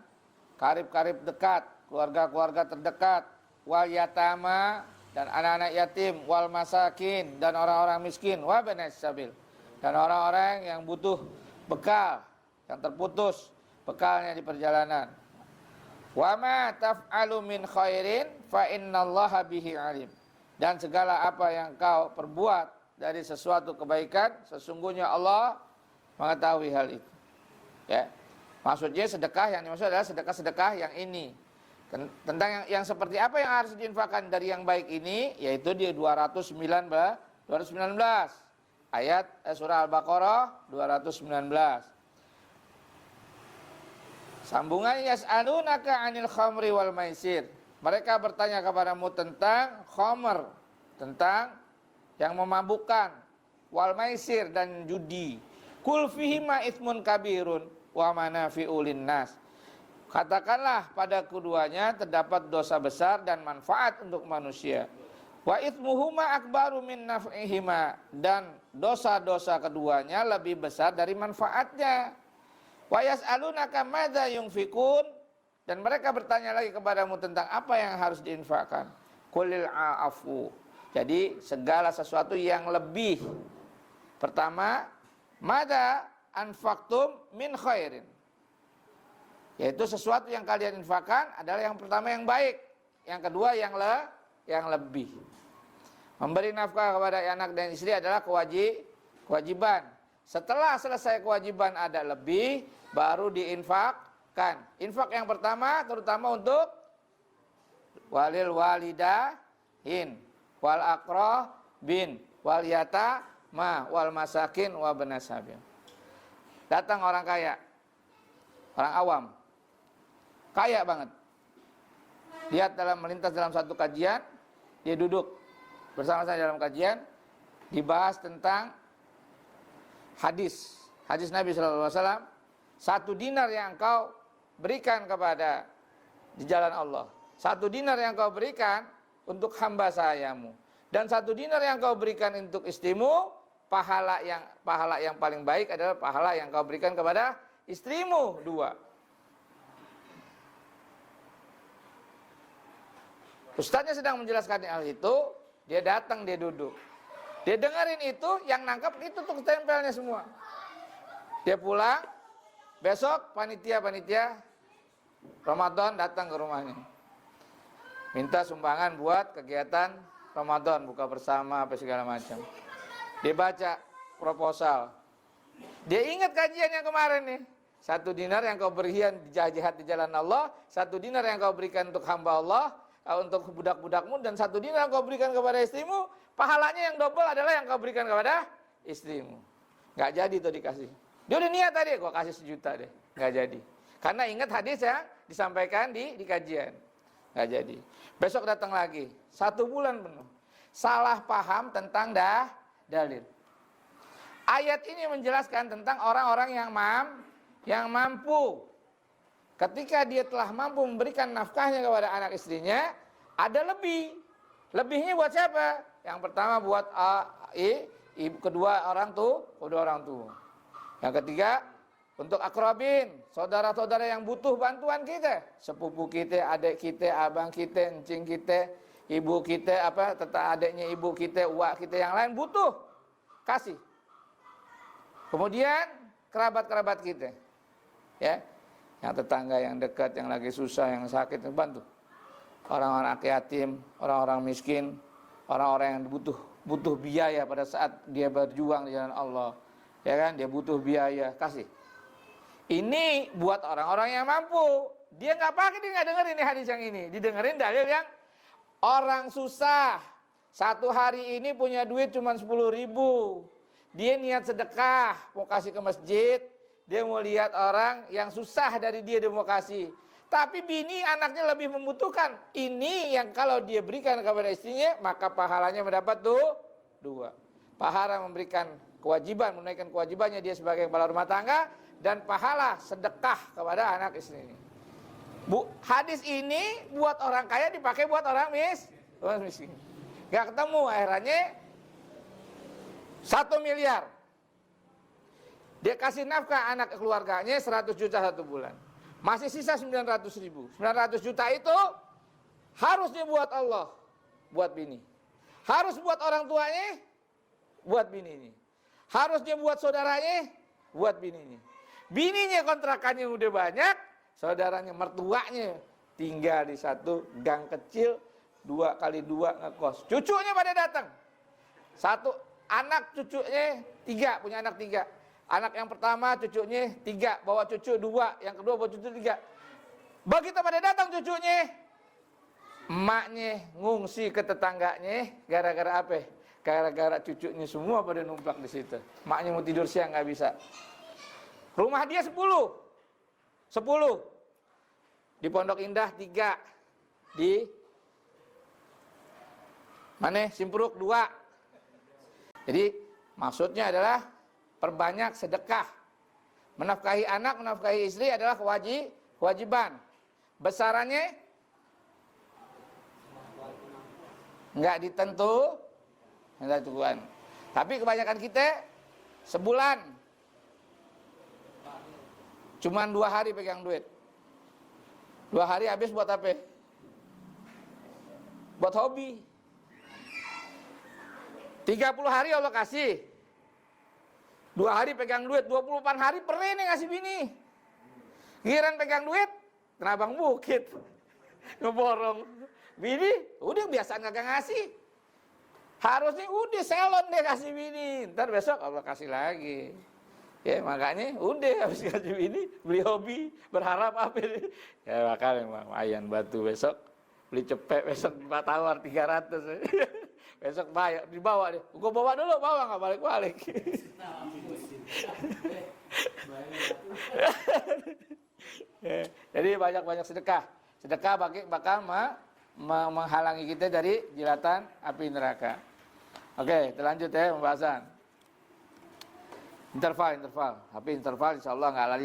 karib-karib dekat, keluarga-keluarga terdekat, wal yatama, dan anak-anak yatim, wal masakin, dan orang-orang miskin, wa banas sabil, dan orang-orang yang butuh bekal, yang terputus bekalnya di perjalanan. Wa ma taf'alu min khairin fa innallaha bihi alim. Dan segala apa yang kau perbuat dari sesuatu kebaikan, sesungguhnya Allah mengetahui hal itu. Ya. Maksudnya sedekah yang dimaksud adalah sedekah-sedekah yang ini. Tentang yang seperti apa yang harus diinfakkan dari yang baik ini, yaitu di 219 ayat surah Al-Baqarah 219. Sambungan yas'alunaka 'anil khamri wal maisir. Mereka bertanya kepadamu tentang khamr, tentang yang memabukkan, wal maisir, dan judi. Kul fihima itsmun kabirun wa manafi'u linnas. Katakanlah pada keduanya terdapat dosa besar dan manfaat untuk manusia. Wa itsmuhuma akbaru min naf'ihima, dan dosa-dosa keduanya lebih besar dari manfaatnya. Wa yas'alunaka madza yunfikun, dan mereka bertanya lagi kepadamu tentang apa yang harus diinfakkan. Qulil a'afu. Jadi segala sesuatu yang lebih. Pertama, madza anfaqtum min khairin. Yaitu sesuatu yang kalian infakkan adalah yang pertama yang baik, yang kedua yang lebih. Memberi nafkah kepada anak dan istri adalah kewajiban. Setelah selesai kewajiban ada lebih, baru diinfakkan. Infak yang pertama terutama untuk walil walidain, wal aqrabin, wal yatama, wal masakin, wa banas sabil. Datang orang kaya, orang awam, kaya banget. Lihat melintas dalam satu kajian, dia duduk bersama saya dalam kajian, dibahas tentang hadis Nabi sallallahu alaihi wasallam, 1 dinar yang engkau berikan kepada di jalan Allah, 1 dinar yang engkau berikan untuk hamba sayamu, dan 1 dinar yang engkau berikan untuk istrimu, pahala yang paling baik adalah pahala yang engkau berikan kepada istrimu 2. Ustadznya sedang menjelaskan hal itu, dia datang, dia duduk. Dia dengerin itu, yang nangkap itu tuh tempelnya semua. Dia pulang, besok panitia Ramadan datang ke rumahnya. Minta sumbangan buat kegiatan Ramadan, buka bersama, apa segala macam. Dia baca proposal. Dia ingat kajian yang kemarin nih. 1 dinar yang kau berikan di jihad di jalan Allah, 1 dinar yang kau berikan untuk hamba Allah, untuk budak-budakmu, dan 1 dinar yang kau berikan kepada istrimu, pahalanya yang double adalah yang kau berikan kepada istrimu. Gak jadi tuh dikasih. Dia udah niat tadi, gua kasih 1 juta deh. Gak jadi. Karena ingat hadis yang disampaikan di kajian. Gak jadi. Besok datang lagi, 1 bulan penuh. Salah paham tentang dalil. Ayat ini menjelaskan tentang orang-orang yang mampu. Ketika dia telah mampu memberikan nafkahnya kepada anak istrinya, ada lebih. Lebihnya buat siapa? Yang pertama buat kedua orang tua. Yang ketiga untuk akrabin, saudara-saudara yang butuh bantuan kita, sepupu kita, adik kita, abang kita, encing kita, ibu kita, adiknya ibu kita, uak kita yang lain butuh, kasih. Kemudian kerabat-kerabat kita, ya. Yang tetangga yang dekat, yang lagi susah, yang sakit, bantu. Orang-orang yatim, orang-orang miskin, orang-orang yang butuh biaya pada saat dia berjuang di jalan Allah. Ya kan, dia butuh biaya, kasih. Ini buat orang-orang yang mampu. Dia nggak pakai, dia nggak dengerin ini hadis yang ini. Didengerin dalil yang orang susah. 1 hari ini punya duit cuma 10.000. Dia niat sedekah, mau kasih ke masjid. Dia mau lihat orang yang susah dari dia mau kasih. Tapi bini anaknya lebih membutuhkan. Ini yang kalau dia berikan kepada istrinya, maka pahalanya mendapat 2. Pahala memberikan kewajiban, menaikkan kewajibannya dia sebagai kepala rumah tangga, dan pahala sedekah kepada anak istrinya. Hadis ini buat orang kaya dipakai buat orang miskin. Gak ketemu, akhirnya 1 miliar. Dia kasih nafkah anak keluarganya 100 juta 1 bulan. Masih sisa 900.000. 900 juta itu harusnya buat Allah, buat bini. Harus buat orang tuanya, buat bininya. Harusnya buat saudaranya, buat bininya. Bininya kontrakannya udah banyak, saudaranya mertuanya tinggal di 1 gang kecil, 2x2 ngekos. Cucunya pada datang. 1 anak cucunya 3, punya anak 3. Anak yang pertama cucunya 3, bawa cucu 2, yang kedua bawa cucu 3. Begitu pada datang cucunya, emaknya ngungsi ke tetangganya, gara-gara apa? Gara-gara cucunya semua pada numplak di situ. Emaknya mau tidur siang nggak bisa. Rumah dia 10. Di Pondok Indah 3, di mana? Simpuruk 2. Jadi maksudnya adalah perbanyak sedekah. Menafkahi anak, menafkahi istri adalah kewajiban. Besarannya enggak ditentukan. Tapi kebanyakan kita sebulan cuman 2 hari pegang duit. 2 hari habis buat apa? Buat hobi. 30 hari Allah kasih. 2 hari pegang duit, 24 hari perih nih ngasih bini. Giliran pegang duit, kena Bang Bukit. Ngeborong. Bini, udah biasa kagak ngasih. Harusnya udah selon deh kasih bini. Ntar besok Allah kasih lagi. Ya makanya udah habis kasih bini, beli hobi, berharap apa nih. Ya makanya Ayan Batu besok beli cepet, besok tawar 300. Besok bayar, dibawa deh. Gua bawa dulu, bawa nggak balik-balik. Jadi banyak-banyak sedekah. Sedekah bakal menghalangi kita dari jilatan api neraka. Oke, kita lanjut ya pembahasan. Interval. Tapi interval insya Allah nggak lari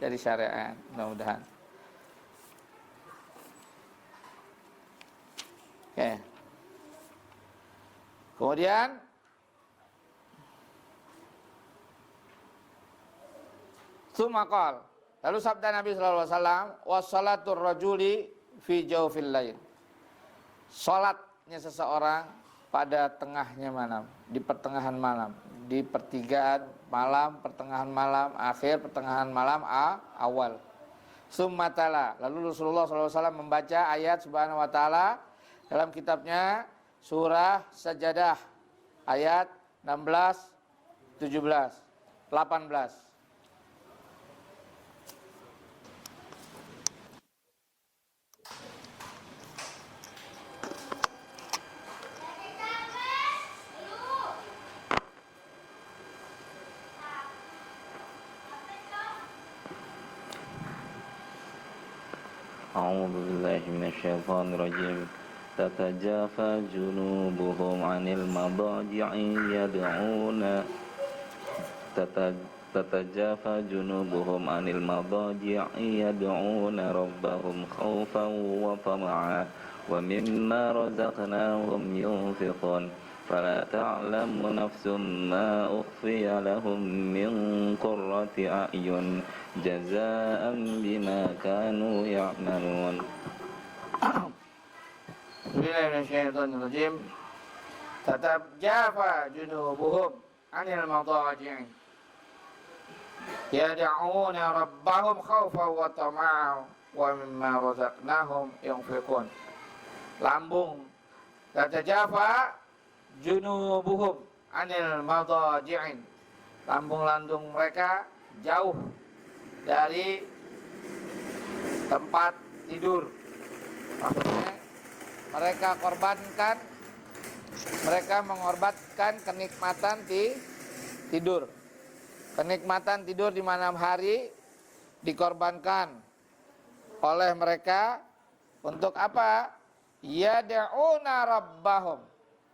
dari syariat. Mudah-mudahan. Oke. Kemudian Sumakal. Lalu sabda Nabi sallallahu alaihi wasallam, "Wassalatur rajuli fi jawfil lail." Salatnya seseorang pada tengahnya malam, di pertengahan malam, di pertigaan malam, pertengahan malam, akhir pertengahan malam, awal. Summatala. Lalu Rasulullah sallallahu alaihi wasallam membaca ayat Subhanahu wa taala dalam kitabnya surah Sajadah ayat 16, 17, 18. أعوذ بالله من الشيطان الرجيم تتجافى جنوبهم عن المضاجع يدعون تتجافى جنوبهم عن المضاجع يدعون ربهم خوفا وطمعا ومما رزقناهم ينفقون فلا تعلم نفس ما أخفي لهم من قرة أعين جزاء بما كانوا يعملون. Bismillahirrahmanirrahim. Tatabjafa junubuhum 'anil madaji' yad'una rabbahum khaufan wa tama'an wa mimma razaqnahum yunfiqun. Lambung tatajafa junubuhum 'anil madaji'. Lambung-lambung mereka jauh dari tempat tidur. Maksudnya mereka mengorbankan kenikmatan tidur. Kenikmatan tidur di malam hari dikorbankan oleh mereka untuk apa? Yad'una rabbahum.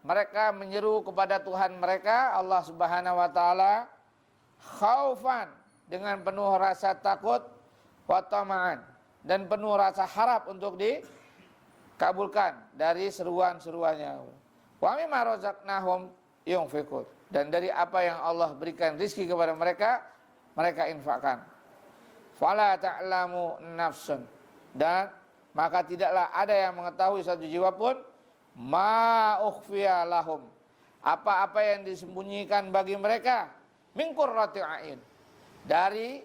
Mereka menyeru kepada Tuhan mereka, Allah Subhanahu wa taala, khaufan, dengan penuh rasa takut, wa tama'an, dan penuh rasa harap untuk dikabulkan dari seruan-seruannya. Wa mimma razaqnahum yunfiqun, dan dari apa yang Allah berikan rizki kepada mereka, mereka infakkan. Fala ta'lamu nafsun, dan maka tidaklah ada yang mengetahui satu jiwa pun, ma ukhfiya lahum, apa-apa yang disembunyikan bagi mereka, min qurrati a'yun, dari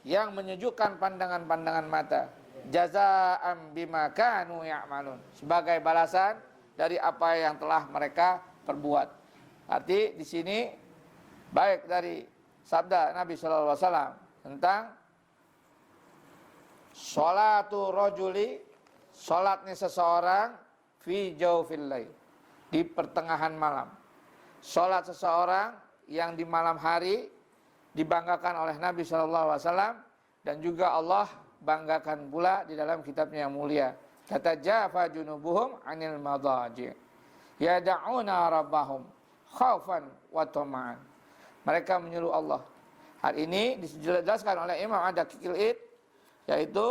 yang menyejukkan pandangan-pandangan mata, jazaa'an bima kanu ya'malun, sebagai balasan dari apa yang telah mereka perbuat. Arti di sini baik dari sabda Nabi sallallahu alaihi wasallam tentang sholatu rajuli, salatnya seseorang fi jawfil lail, di pertengahan malam. Salat seseorang yang di malam hari dibanggakan oleh Nabi sallallahu alaihi wasallam, dan juga Allah banggakan pula di dalam kitabnya yang mulia. Tatajafa junubuhum 'anil madaji' yad'una rabbahum khaufan wa tama'an. Mereka menyeru Allah. Hal ini dijelaskan oleh Imam Ad-Daqiqil-Id, yaitu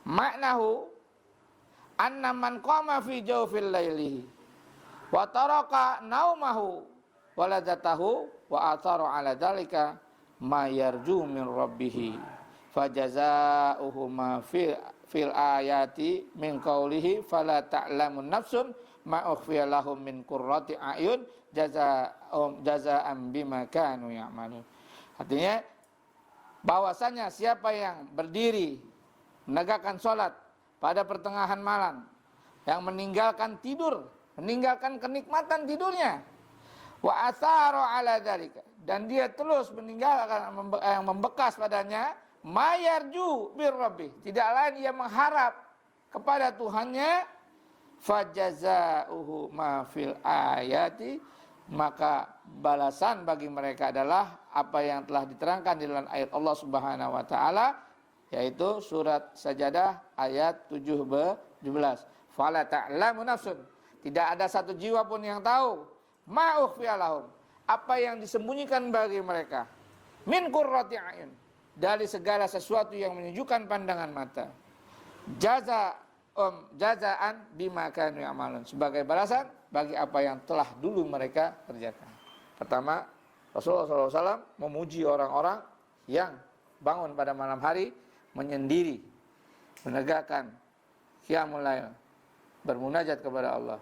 maknahu anna man qama fi jawfil laili wa taraka naumahu waladatahu wa atharu ala dzalika ma yarju min rabbih fajazaohu ma fil ayati min qawlihi fala ta'lamun nafsun ma ukhfiya lahum min qurrati a'yun jazaa'an bima kanu ya'malun. Artinya bahwasanya siapa yang berdiri menegakkan salat pada pertengahan malam, yang meninggalkan tidur, meninggalkan kenikmatan tidurnya, wa atharu ala dzalika, dan dia terus meninggalkan yang membekas padanya, mayarju bir rabbi, tidak lain ia mengharap kepada Tuhannya, fajazauhu ma fil ayati, maka balasan bagi mereka adalah apa yang telah diterangkan di dalam ayat Allah Subhanahu wa taala, yaitu surat Sajadah ayat 17. Fala ta'lamu nafsun, tidak ada satu jiwa pun yang tahu, ma ukhfiya lahum, apa yang disembunyikan bagi mereka. Min qurrati a'yun, dari segala sesuatu yang menyejukkan pandangan mata. Jazaan bima kanu ya'malun, sebagai balasan bagi apa yang telah dulu mereka kerjakan. Pertama, Rasulullah SAW memuji orang-orang yang bangun pada malam hari, menyendiri, menegakkan qiyamul lail, bermunajat kepada Allah,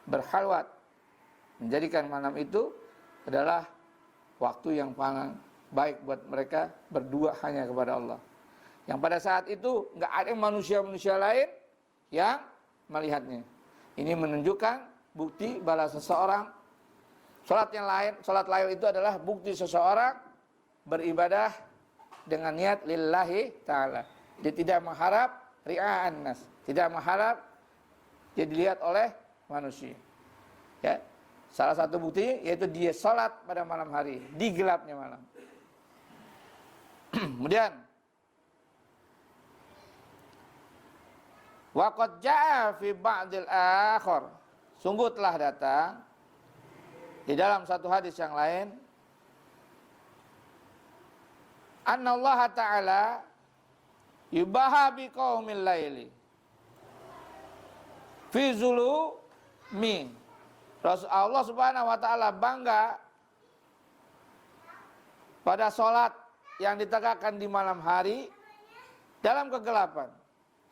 berhalwat, menjadikan malam itu adalah waktu yang paling baik buat mereka berdua hanya kepada Allah. Yang pada saat itu nggak ada manusia-manusia lain yang melihatnya. Ini menunjukkan bukti bahwa seseorang salat lail itu adalah bukti seseorang beribadah dengan niat lillahi ta'ala. Dia tidak mengharap ri'a'an nas, tidak mengharap dia dilihat oleh manusia. Ya. Salah satu bukti yaitu dia salat pada malam hari, di gelapnya malam. Kemudian waqad jaa fi ba'dil akhar, sungguh telah datang di dalam satu hadis yang lain, anna Allah Ta'ala yubaha bi qaumil laili fi zulumi. Allah Subhanahu wa Ta'ala bangga pada sholat yang ditegakkan di malam hari dalam kegelapan.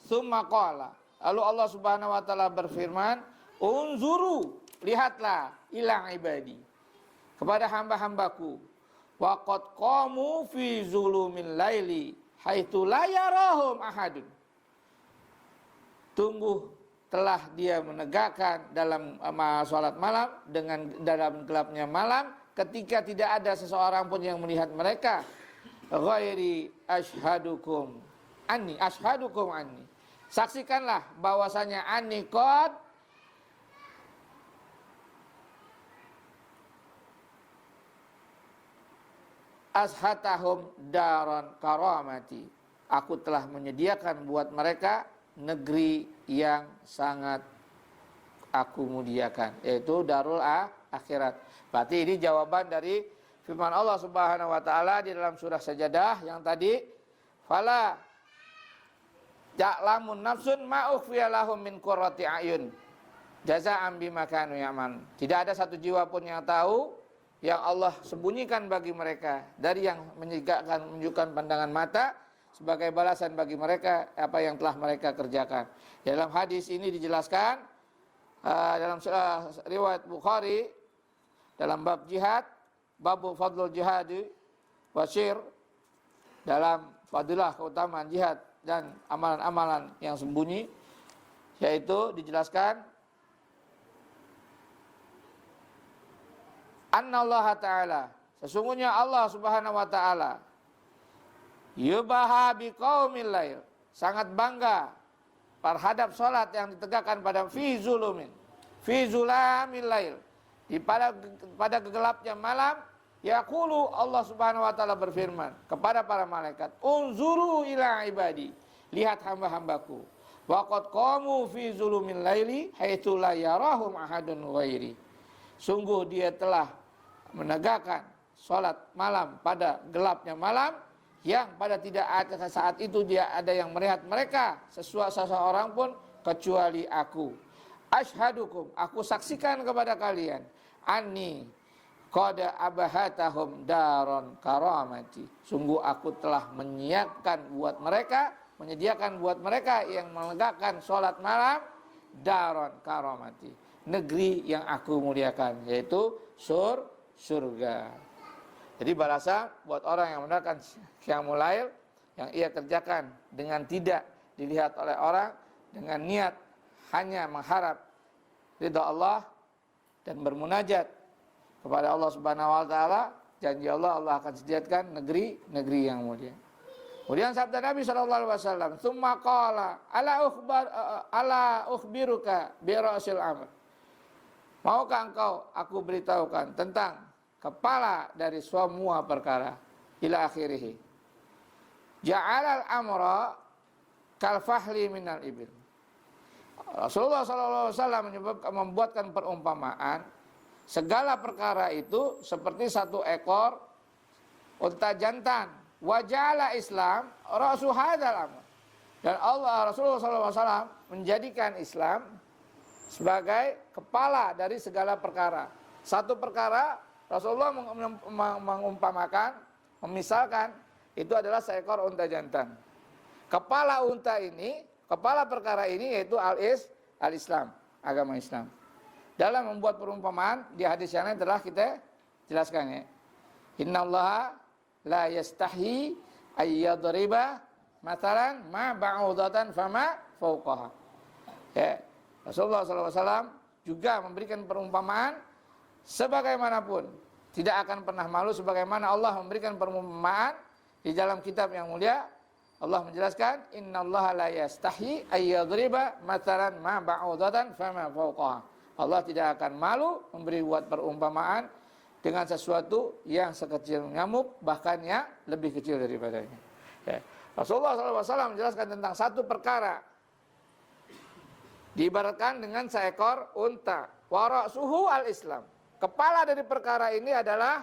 Summa qala, lalu Allah Subhanahu wa Ta'ala berfirman, unzuru, lihatlah, ila ibadi, kepada hamba-hambaku, waqad qamu fi zulumil laili haitsu la yarahum ahadun. Tunggu, telah dia menegakkan dalam salat malam dengan dalam gelapnya malam, ketika tidak ada seseorang pun yang melihat mereka. Ghairi ashhadukum anni, saksikanlah bahwasanya anni qad ashatahum daron karamati, aku telah menyediakan buat mereka negeri yang sangat aku muliakan, yaitu darul akhirat. Berarti ini jawaban dari firman Allah Subhanahu wa Ta'ala di dalam surah Sajadah yang tadi, fala ya'lamun nafsun ma ukhfiya lahum min qurrati a'yun jazaa'an bima kanu ya'malun. Tidak ada satu jiwa pun yang tahu yang Allah sembunyikan bagi mereka dari yang menunjukkan pandangan mata sebagai balasan bagi mereka apa yang telah mereka kerjakan. Dalam hadis ini dijelaskan dalam riwayat Bukhari dalam bab jihad, bab fadlul jihadi wasir, dalam fadilah keutamaan jihad dan amalan-amalan yang sembunyi, yaitu dijelaskan annallaha ta'ala, sesungguhnya Allah Subhanahu wa Ta'ala yubaha biqaumil lail, sangat bangga terhadap salat yang ditegakkan pada fi zulamil lail, pada kegelapnya malam. Yaqulu, Allah Subhanahu wa Ta'ala berfirman kepada para malaikat, unzuru ila ibadi, lihat hamba-hambaku, waqad qamu fi zulumil laili haitsu la yarahum ahadun ghairi, sungguh dia telah menegakkan salat malam pada gelapnya malam, yang pada tidak ada saat itu dia ada yang melihat mereka seseorang pun kecuali aku. Ashhadukum, aku saksikan kepada kalian, anni qad abahatahum daron karamati, sungguh aku telah menyediakan buat mereka yang menegakkan salat malam daron karamati, negeri yang aku muliakan, yaitu surga. Jadi balasan buat orang yang menegakkan qiyamul lail yang ia kerjakan dengan tidak dilihat oleh orang, dengan niat hanya mengharap ridha Allah dan bermunajat kepada Allah Subhanahu wa Ta'ala, janji Allah akan sediakan negeri yang mulia. Kemudian sabda Nabi sallallahu alaihi wasallam, "Tsumma qala ala ukhbiruka bi ra'sil amr." Maukah engkau aku beritahukan tentang kepala dari semua perkara, ila akhirih. Ja'alal amra kal fahli minal ibil. Rasulullah sallallahu alaihi wasallam membuatkan perumpamaan segala perkara itu seperti satu ekor unta jantan. Wa ja'ala Islam ra'su hadzal amr. Dan Allah Rasulullah SAW menjadikan Islam sebagai kepala dari segala perkara. Satu perkara Rasulullah mengumpamakan, memisalkan, itu adalah seekor unta jantan. Kepala unta ini, kepala perkara ini yaitu al-Islam, agama Islam. Dalam membuat perumpamaan di hadis yang lain telah kita jelaskan ya. Innallaha la yastahi ayyadriba matalan ma ba'udatan fama fauqaha. Ya, Rasulullah SAW juga memberikan perumpamaan sebagaimanapun, tidak akan pernah malu sebagaimana Allah memberikan perumpamaan di dalam kitab yang mulia. Allah menjelaskan innallaha la yastahi ayyadriba matalan ma ba'udatan fama fauqaha. Allah tidak akan malu memberi buat perumpamaan dengan sesuatu yang sekecil nyamuk, bahkan yang lebih kecil daripadanya. Ya. Rasulullah SAW menjelaskan tentang satu perkara diibaratkan dengan seekor unta. Wa ra'suhu al-Islam. Kepala dari perkara ini adalah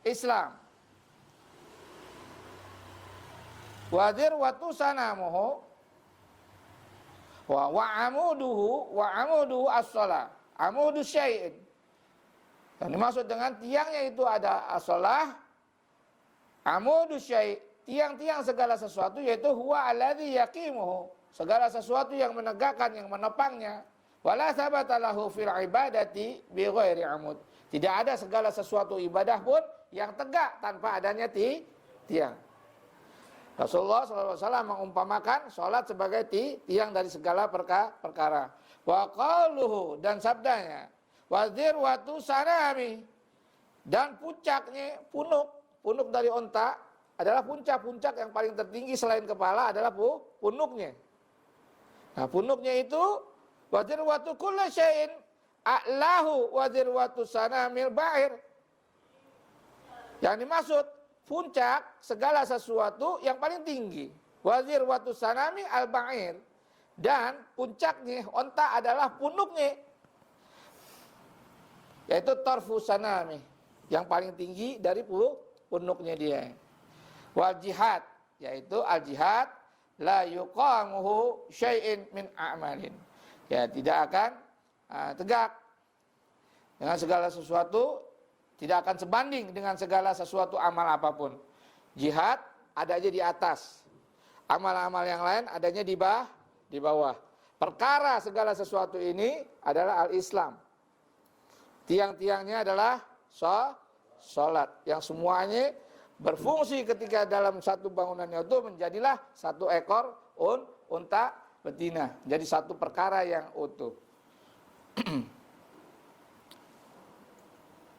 Islam. Wa dirwatu sanamuhu wa amuduhu as-shalah. Amudu syai'in. Yang dimaksud dengan tiangnya itu ada as-shalah, amudu syai', tiang-tiang segala sesuatu, yaitu huwa alladzi yaqimuhu, segala sesuatu yang menegakkan, yang menopangnya. Wala sabata lahu fil ibadati bi ghairi amud. Tidak ada segala sesuatu ibadah pun yang tegak tanpa adanya tiang. Rasulullah SAW mengumpamakan sholat sebagai tiang dari segala perkara. Wa qauluhu, dan sabdanya, wa dzirwatu sanami, dan puncaknya, punuk dari unta adalah puncak yang paling tertinggi selain kepala adalah punuknya. Nah, punuknya itu wa dzirwatu kulli syai'in a'lahu wa dzirwatu sanamil ba'ir. Yang dimaksud puncak segala sesuatu yang paling tinggi. Wa dzirwatu sanami al-ba'ir. Dan puncaknya unta adalah punuknya, yaitu tarfu sanami, yang paling tinggi dari punuknya dia. Wal jihad, yaitu al jihad la yuqamuhu syai'in min a'malin. Ya, tidak akan tegak dengan segala sesuatu, tidak akan sebanding dengan segala sesuatu amal apapun. Jihad adanya di atas, amal-amal yang lain adanya di bawah. Perkara segala sesuatu ini adalah al-Islam. Tiang-tiangnya adalah sholat, yang semuanya berfungsi ketika dalam satu bangunannya itu menjadilah satu ekor unta betina, jadi satu perkara yang utuh.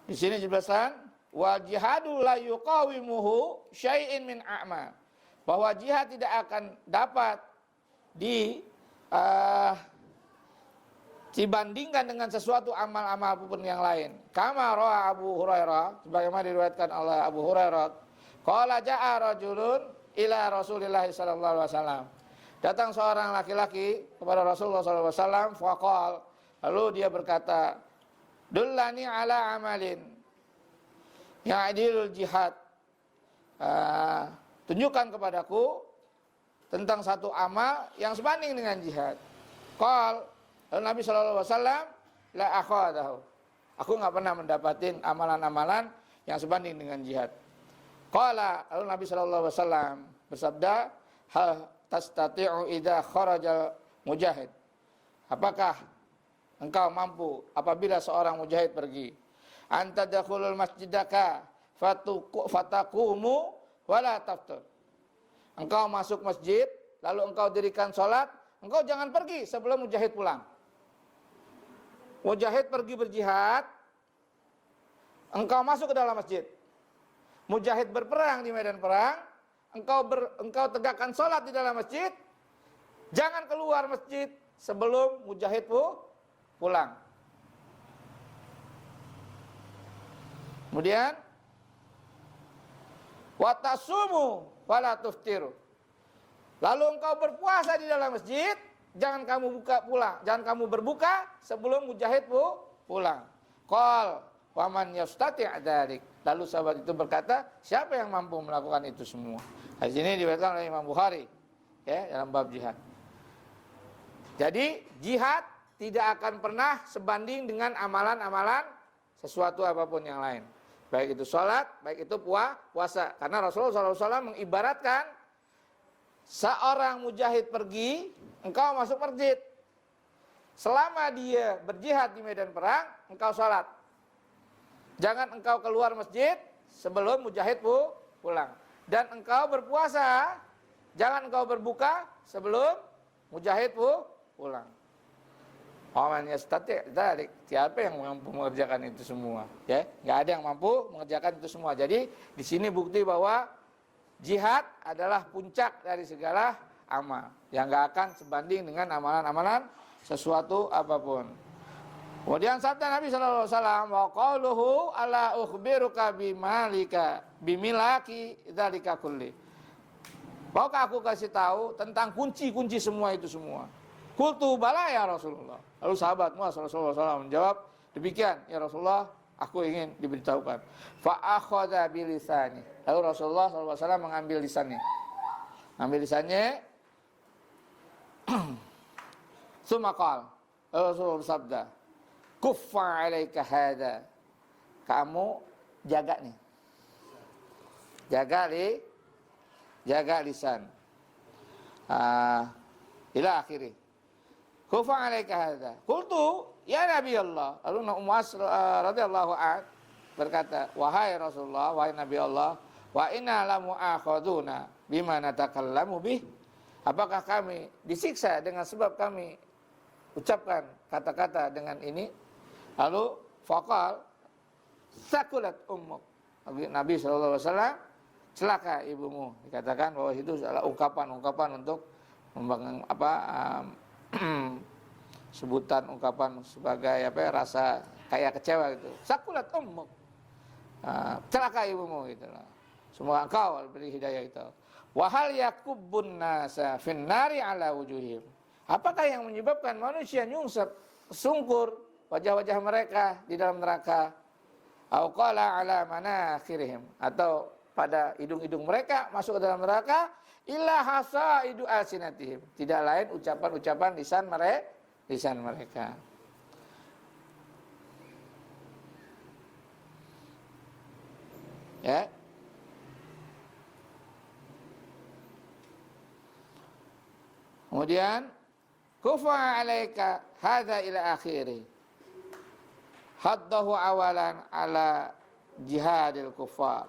Di sini dijelaskan wa jihadu la yuqawimuhu syai'in min a'mal, bahwa jihad tidak akan dapat dibandingkan dengan sesuatu amal-amal apapun yang lain. Kama rawa Abu Hurairah, sebagaimana diriwayatkan oleh Abu Hurairah, qala ja'a rajulun ila Rasulillah sallallahu alaihi wasallam. Datang seorang laki-laki kepada Rasulullah sallallahu alaihi wasallam, faqal, lalu dia berkata, dullani ala amalin ya'dilul jihad. Tunjukkan kepadaku tentang satu amal yang sebanding dengan jihad. Qal, lalu Nabi sallallahu alaihi wasallam, la akhadahu. Aku enggak pernah mendapatin amalan-amalan yang sebanding dengan jihad. Qala, lalu Nabi sallallahu alaihi wasallam bersabda, hal tastati'u idza kharajal mujahid. Apakah engkau mampu apabila seorang mujahid pergi? Anta dakhulul masjidaka fataqumu wala taftur. Engkau masuk masjid, lalu engkau dirikan sholat, engkau jangan pergi sebelum mujahid pulang. Mujahid pergi berjihad, engkau masuk ke dalam masjid. Mujahid berperang di medan perang, engkau tegakkan sholat di dalam masjid, jangan keluar masjid sebelum mujahid pulang. Kemudian watasumu wala tuftiru. Lalu engkau berpuasa di dalam masjid, jangan kamu berbuka sebelum mujahid pulang. Qal, wa man yastati' dzalik. Lalu sahabat itu berkata, siapa yang mampu melakukan itu semua? Di sini diriwayatkan oleh Imam Bukhari ya dalam bab jihad. Jadi jihad tidak akan pernah sebanding dengan amalan-amalan sesuatu apapun yang lain. Baik itu sholat, baik itu puasa. Karena Rasulullah SAW mengibaratkan seorang mujahid pergi, engkau masuk masjid. Selama dia berjihad di medan perang, engkau sholat. Jangan engkau keluar masjid sebelum mujahid pulang. Dan engkau berpuasa, jangan engkau berbuka sebelum mujahid pulang. Waman yastati' dzalik. Siapa yang mampu mengerjakan itu semua? Ya, enggak ada yang mampu mengerjakan itu semua. Jadi di sini bukti bahwa jihad adalah puncak dari segala amal yang enggak akan sebanding dengan amalan-amalan sesuatu apapun. Kemudian sabda Nabi sallallahu alaihi wasallam, wa qauluhu ala ukhbiruka bimilaki dzalika kulli. Maukah aku kasih tahu tentang kunci-kunci semua itu semua? Qultu bala ya Rasulullah. Lalu sahabat Rasulullah SAW menjawab, demikian ya Rasulullah, aku ingin diberitahukan. Fa akhadha bilisani. Lalu Rasulullah SAW mengambil lisannya. Ambil lisannya. Tsumma qala. Rasulullah bersabda, kuffa 'alaika hadza. Kamu jaga nih. Jaga lisan. Ila akhirih. Kuffa 'alaika hadza. Qultu ya Nabi Allah. Lalu Muaz radhiyallahu an berkata, wahai Rasulullah, wahai Nabi Allah, wa inna la mu'akhaduna bima natakallamu bih. Apakah kami disiksa dengan sebab kami ucapkan kata-kata dengan ini? Lalu faqal sakulat ummuk. Nabi sallallahu alaihi wasallam, celaka ibumu. Dikatakan bahwa itu adalah ungkapan-ungkapan untuk membangun sebutan ungkapan sebagai rasa kayak kecewa gitu. Sakulat ummuk. Celaka ibumu gitu lah. Semoga engkau beri hidayah itu. Wa hal yakubbun nasa finnari ala wujuhim. Apakah yang menyebabkan manusia nyungsep, sungkur wajah-wajah mereka di dalam neraka? Au qala ala manakhirihim, atau pada hidung-hidung mereka masuk ke dalam neraka, illa hasaidu alsinatihim, tidak lain ucapan-ucapan lisan mereka. Ya. Kemudian kufa 'alaika hadza ila akhiri. Haddahu awalan ala jihadil kuffar.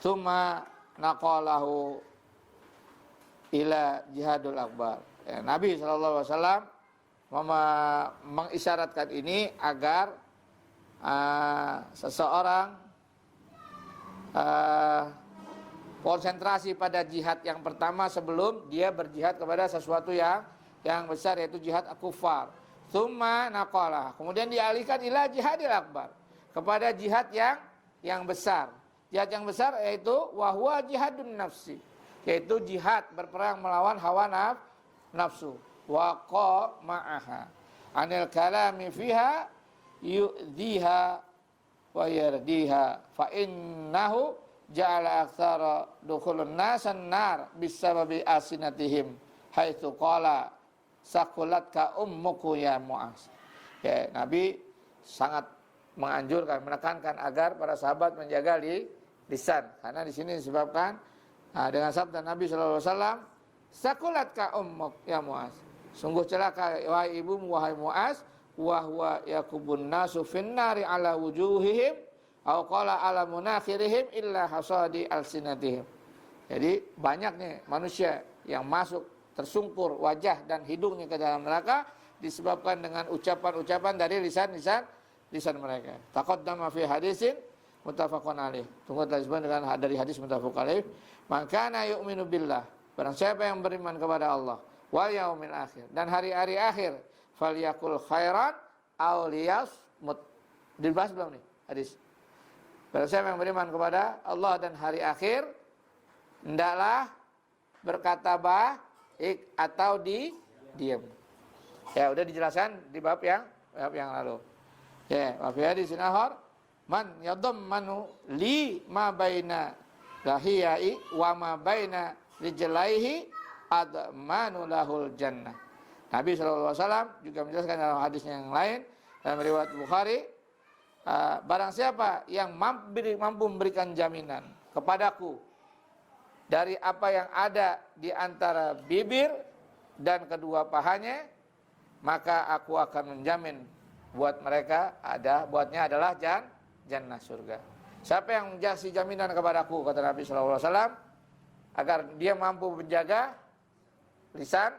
Tsumma naqalahu ila jihadul akbar. Ya, Nabi SAW mengisyaratkan ini agar seseorang konsentrasi pada jihad yang pertama sebelum dia berjihad kepada sesuatu yang besar, yaitu jihad kufar. Tsumma naqalah, kemudian dialihkan ila jihadil akbar, kepada jihad yang besar. Jihad yang besar yaitu wahwa jihadun nafsi, yaitu jihad berperang melawan hawa nafsu. Wa qama'aha anil kalami fiha yu'dhiha wa yardiha fa innahu ja'ala aktsara dukhulun nasan nar bisababi asinatihim haitsu qala sakulatka ummuku ya Muaz. Ya, Nabi sangat menganjurkan, menekankan agar para sahabat menjaga lisan, karena di sini disebabkan dengan sabda Nabi sallallahu alaihi wasallam, sakulatka ummuk ya Muaz. Sungguh celaka wahai ibumu wahai Muaz, wa huwa yakubun nasu finnari ala wujuhihim au qala ala munakhirihim illa hasadi alsinatihim. Jadi banyak nih manusia yang masuk tersungkur wajah dan hidungnya ke dalam neraka disebabkan dengan ucapan-ucapan dari lisan mereka. Taqaddama fi hadisin muttafaqun alaih. Tunggu disebut dengan dari hadis muttafaq alaih. Man kana yu'minu billah, barang siapa yang beriman kepada Allah wal yaumil akhir, dan hari-hari akhir, falyakul khairan aw liyasmut. Dibahas belum nih hadis? Barang siapa yang beriman kepada Allah dan hari akhir, hendaklah berkata baik atau diam. Ya, udah dijelaskan di bab yang lalu. Ya, wa fi hadisin akhar man yadammanu li ma baina lahiyai wa ma baina rijlaihi admanu lahul jannah. Nabi SAW juga menjelaskan dalam hadisnya yang lain dalam riwayat Bukhari, barang siapa yang mampu memberikan jaminan kepadaku dari apa yang ada di antara bibir dan kedua pahanya, maka aku akan menjamin buat mereka buatnya adalah jannah surga. Siapa yang menjadi jaminan kepadaku, kata Nabi SAW, agar dia mampu menjaga lisan,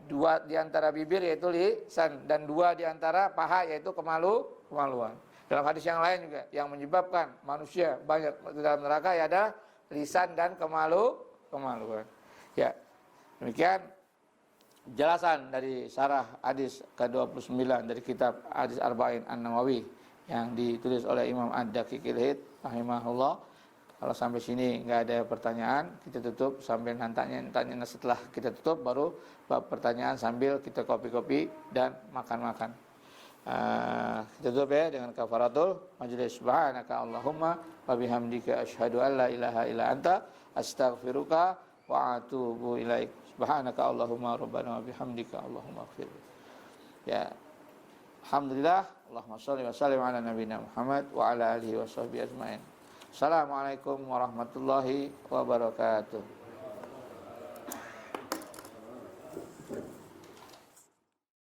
dua di antara bibir yaitu lisan, dan dua di antara paha yaitu kemaluan. Dalam hadis yang lain juga, yang menyebabkan manusia banyak di dalam neraka ya adalah lisan dan kemaluan. Ya, demikian jelasan dari syarah hadis ke-29 dari kitab Hadis Arba'in An-Nawawi yang ditulis oleh Imam Ad-Daqiqil Hid rahimahullah. Kalau sampai sini nggak ada pertanyaan, kita tutup sambil tanya setelah kita tutup baru bab pertanyaan sambil kita kopi-kopi dan makan-makan. Kita tutup ya dengan kafaratul majlis. Subhanaka Allahumma wa bihamdika asyhadu an la ilaha illa anta astaghfiruka wa atubu ilaik. Subhanaka Allahumma rabbana wa bihamdika Allahumma ighfir. Ya. Alhamdulillah, Allahumma shalli wa sallim ala nabiyina Muhammad wa ala alihi wa sahbihi ajmain. Assalamualaikum warahmatullahi wabarakatuh.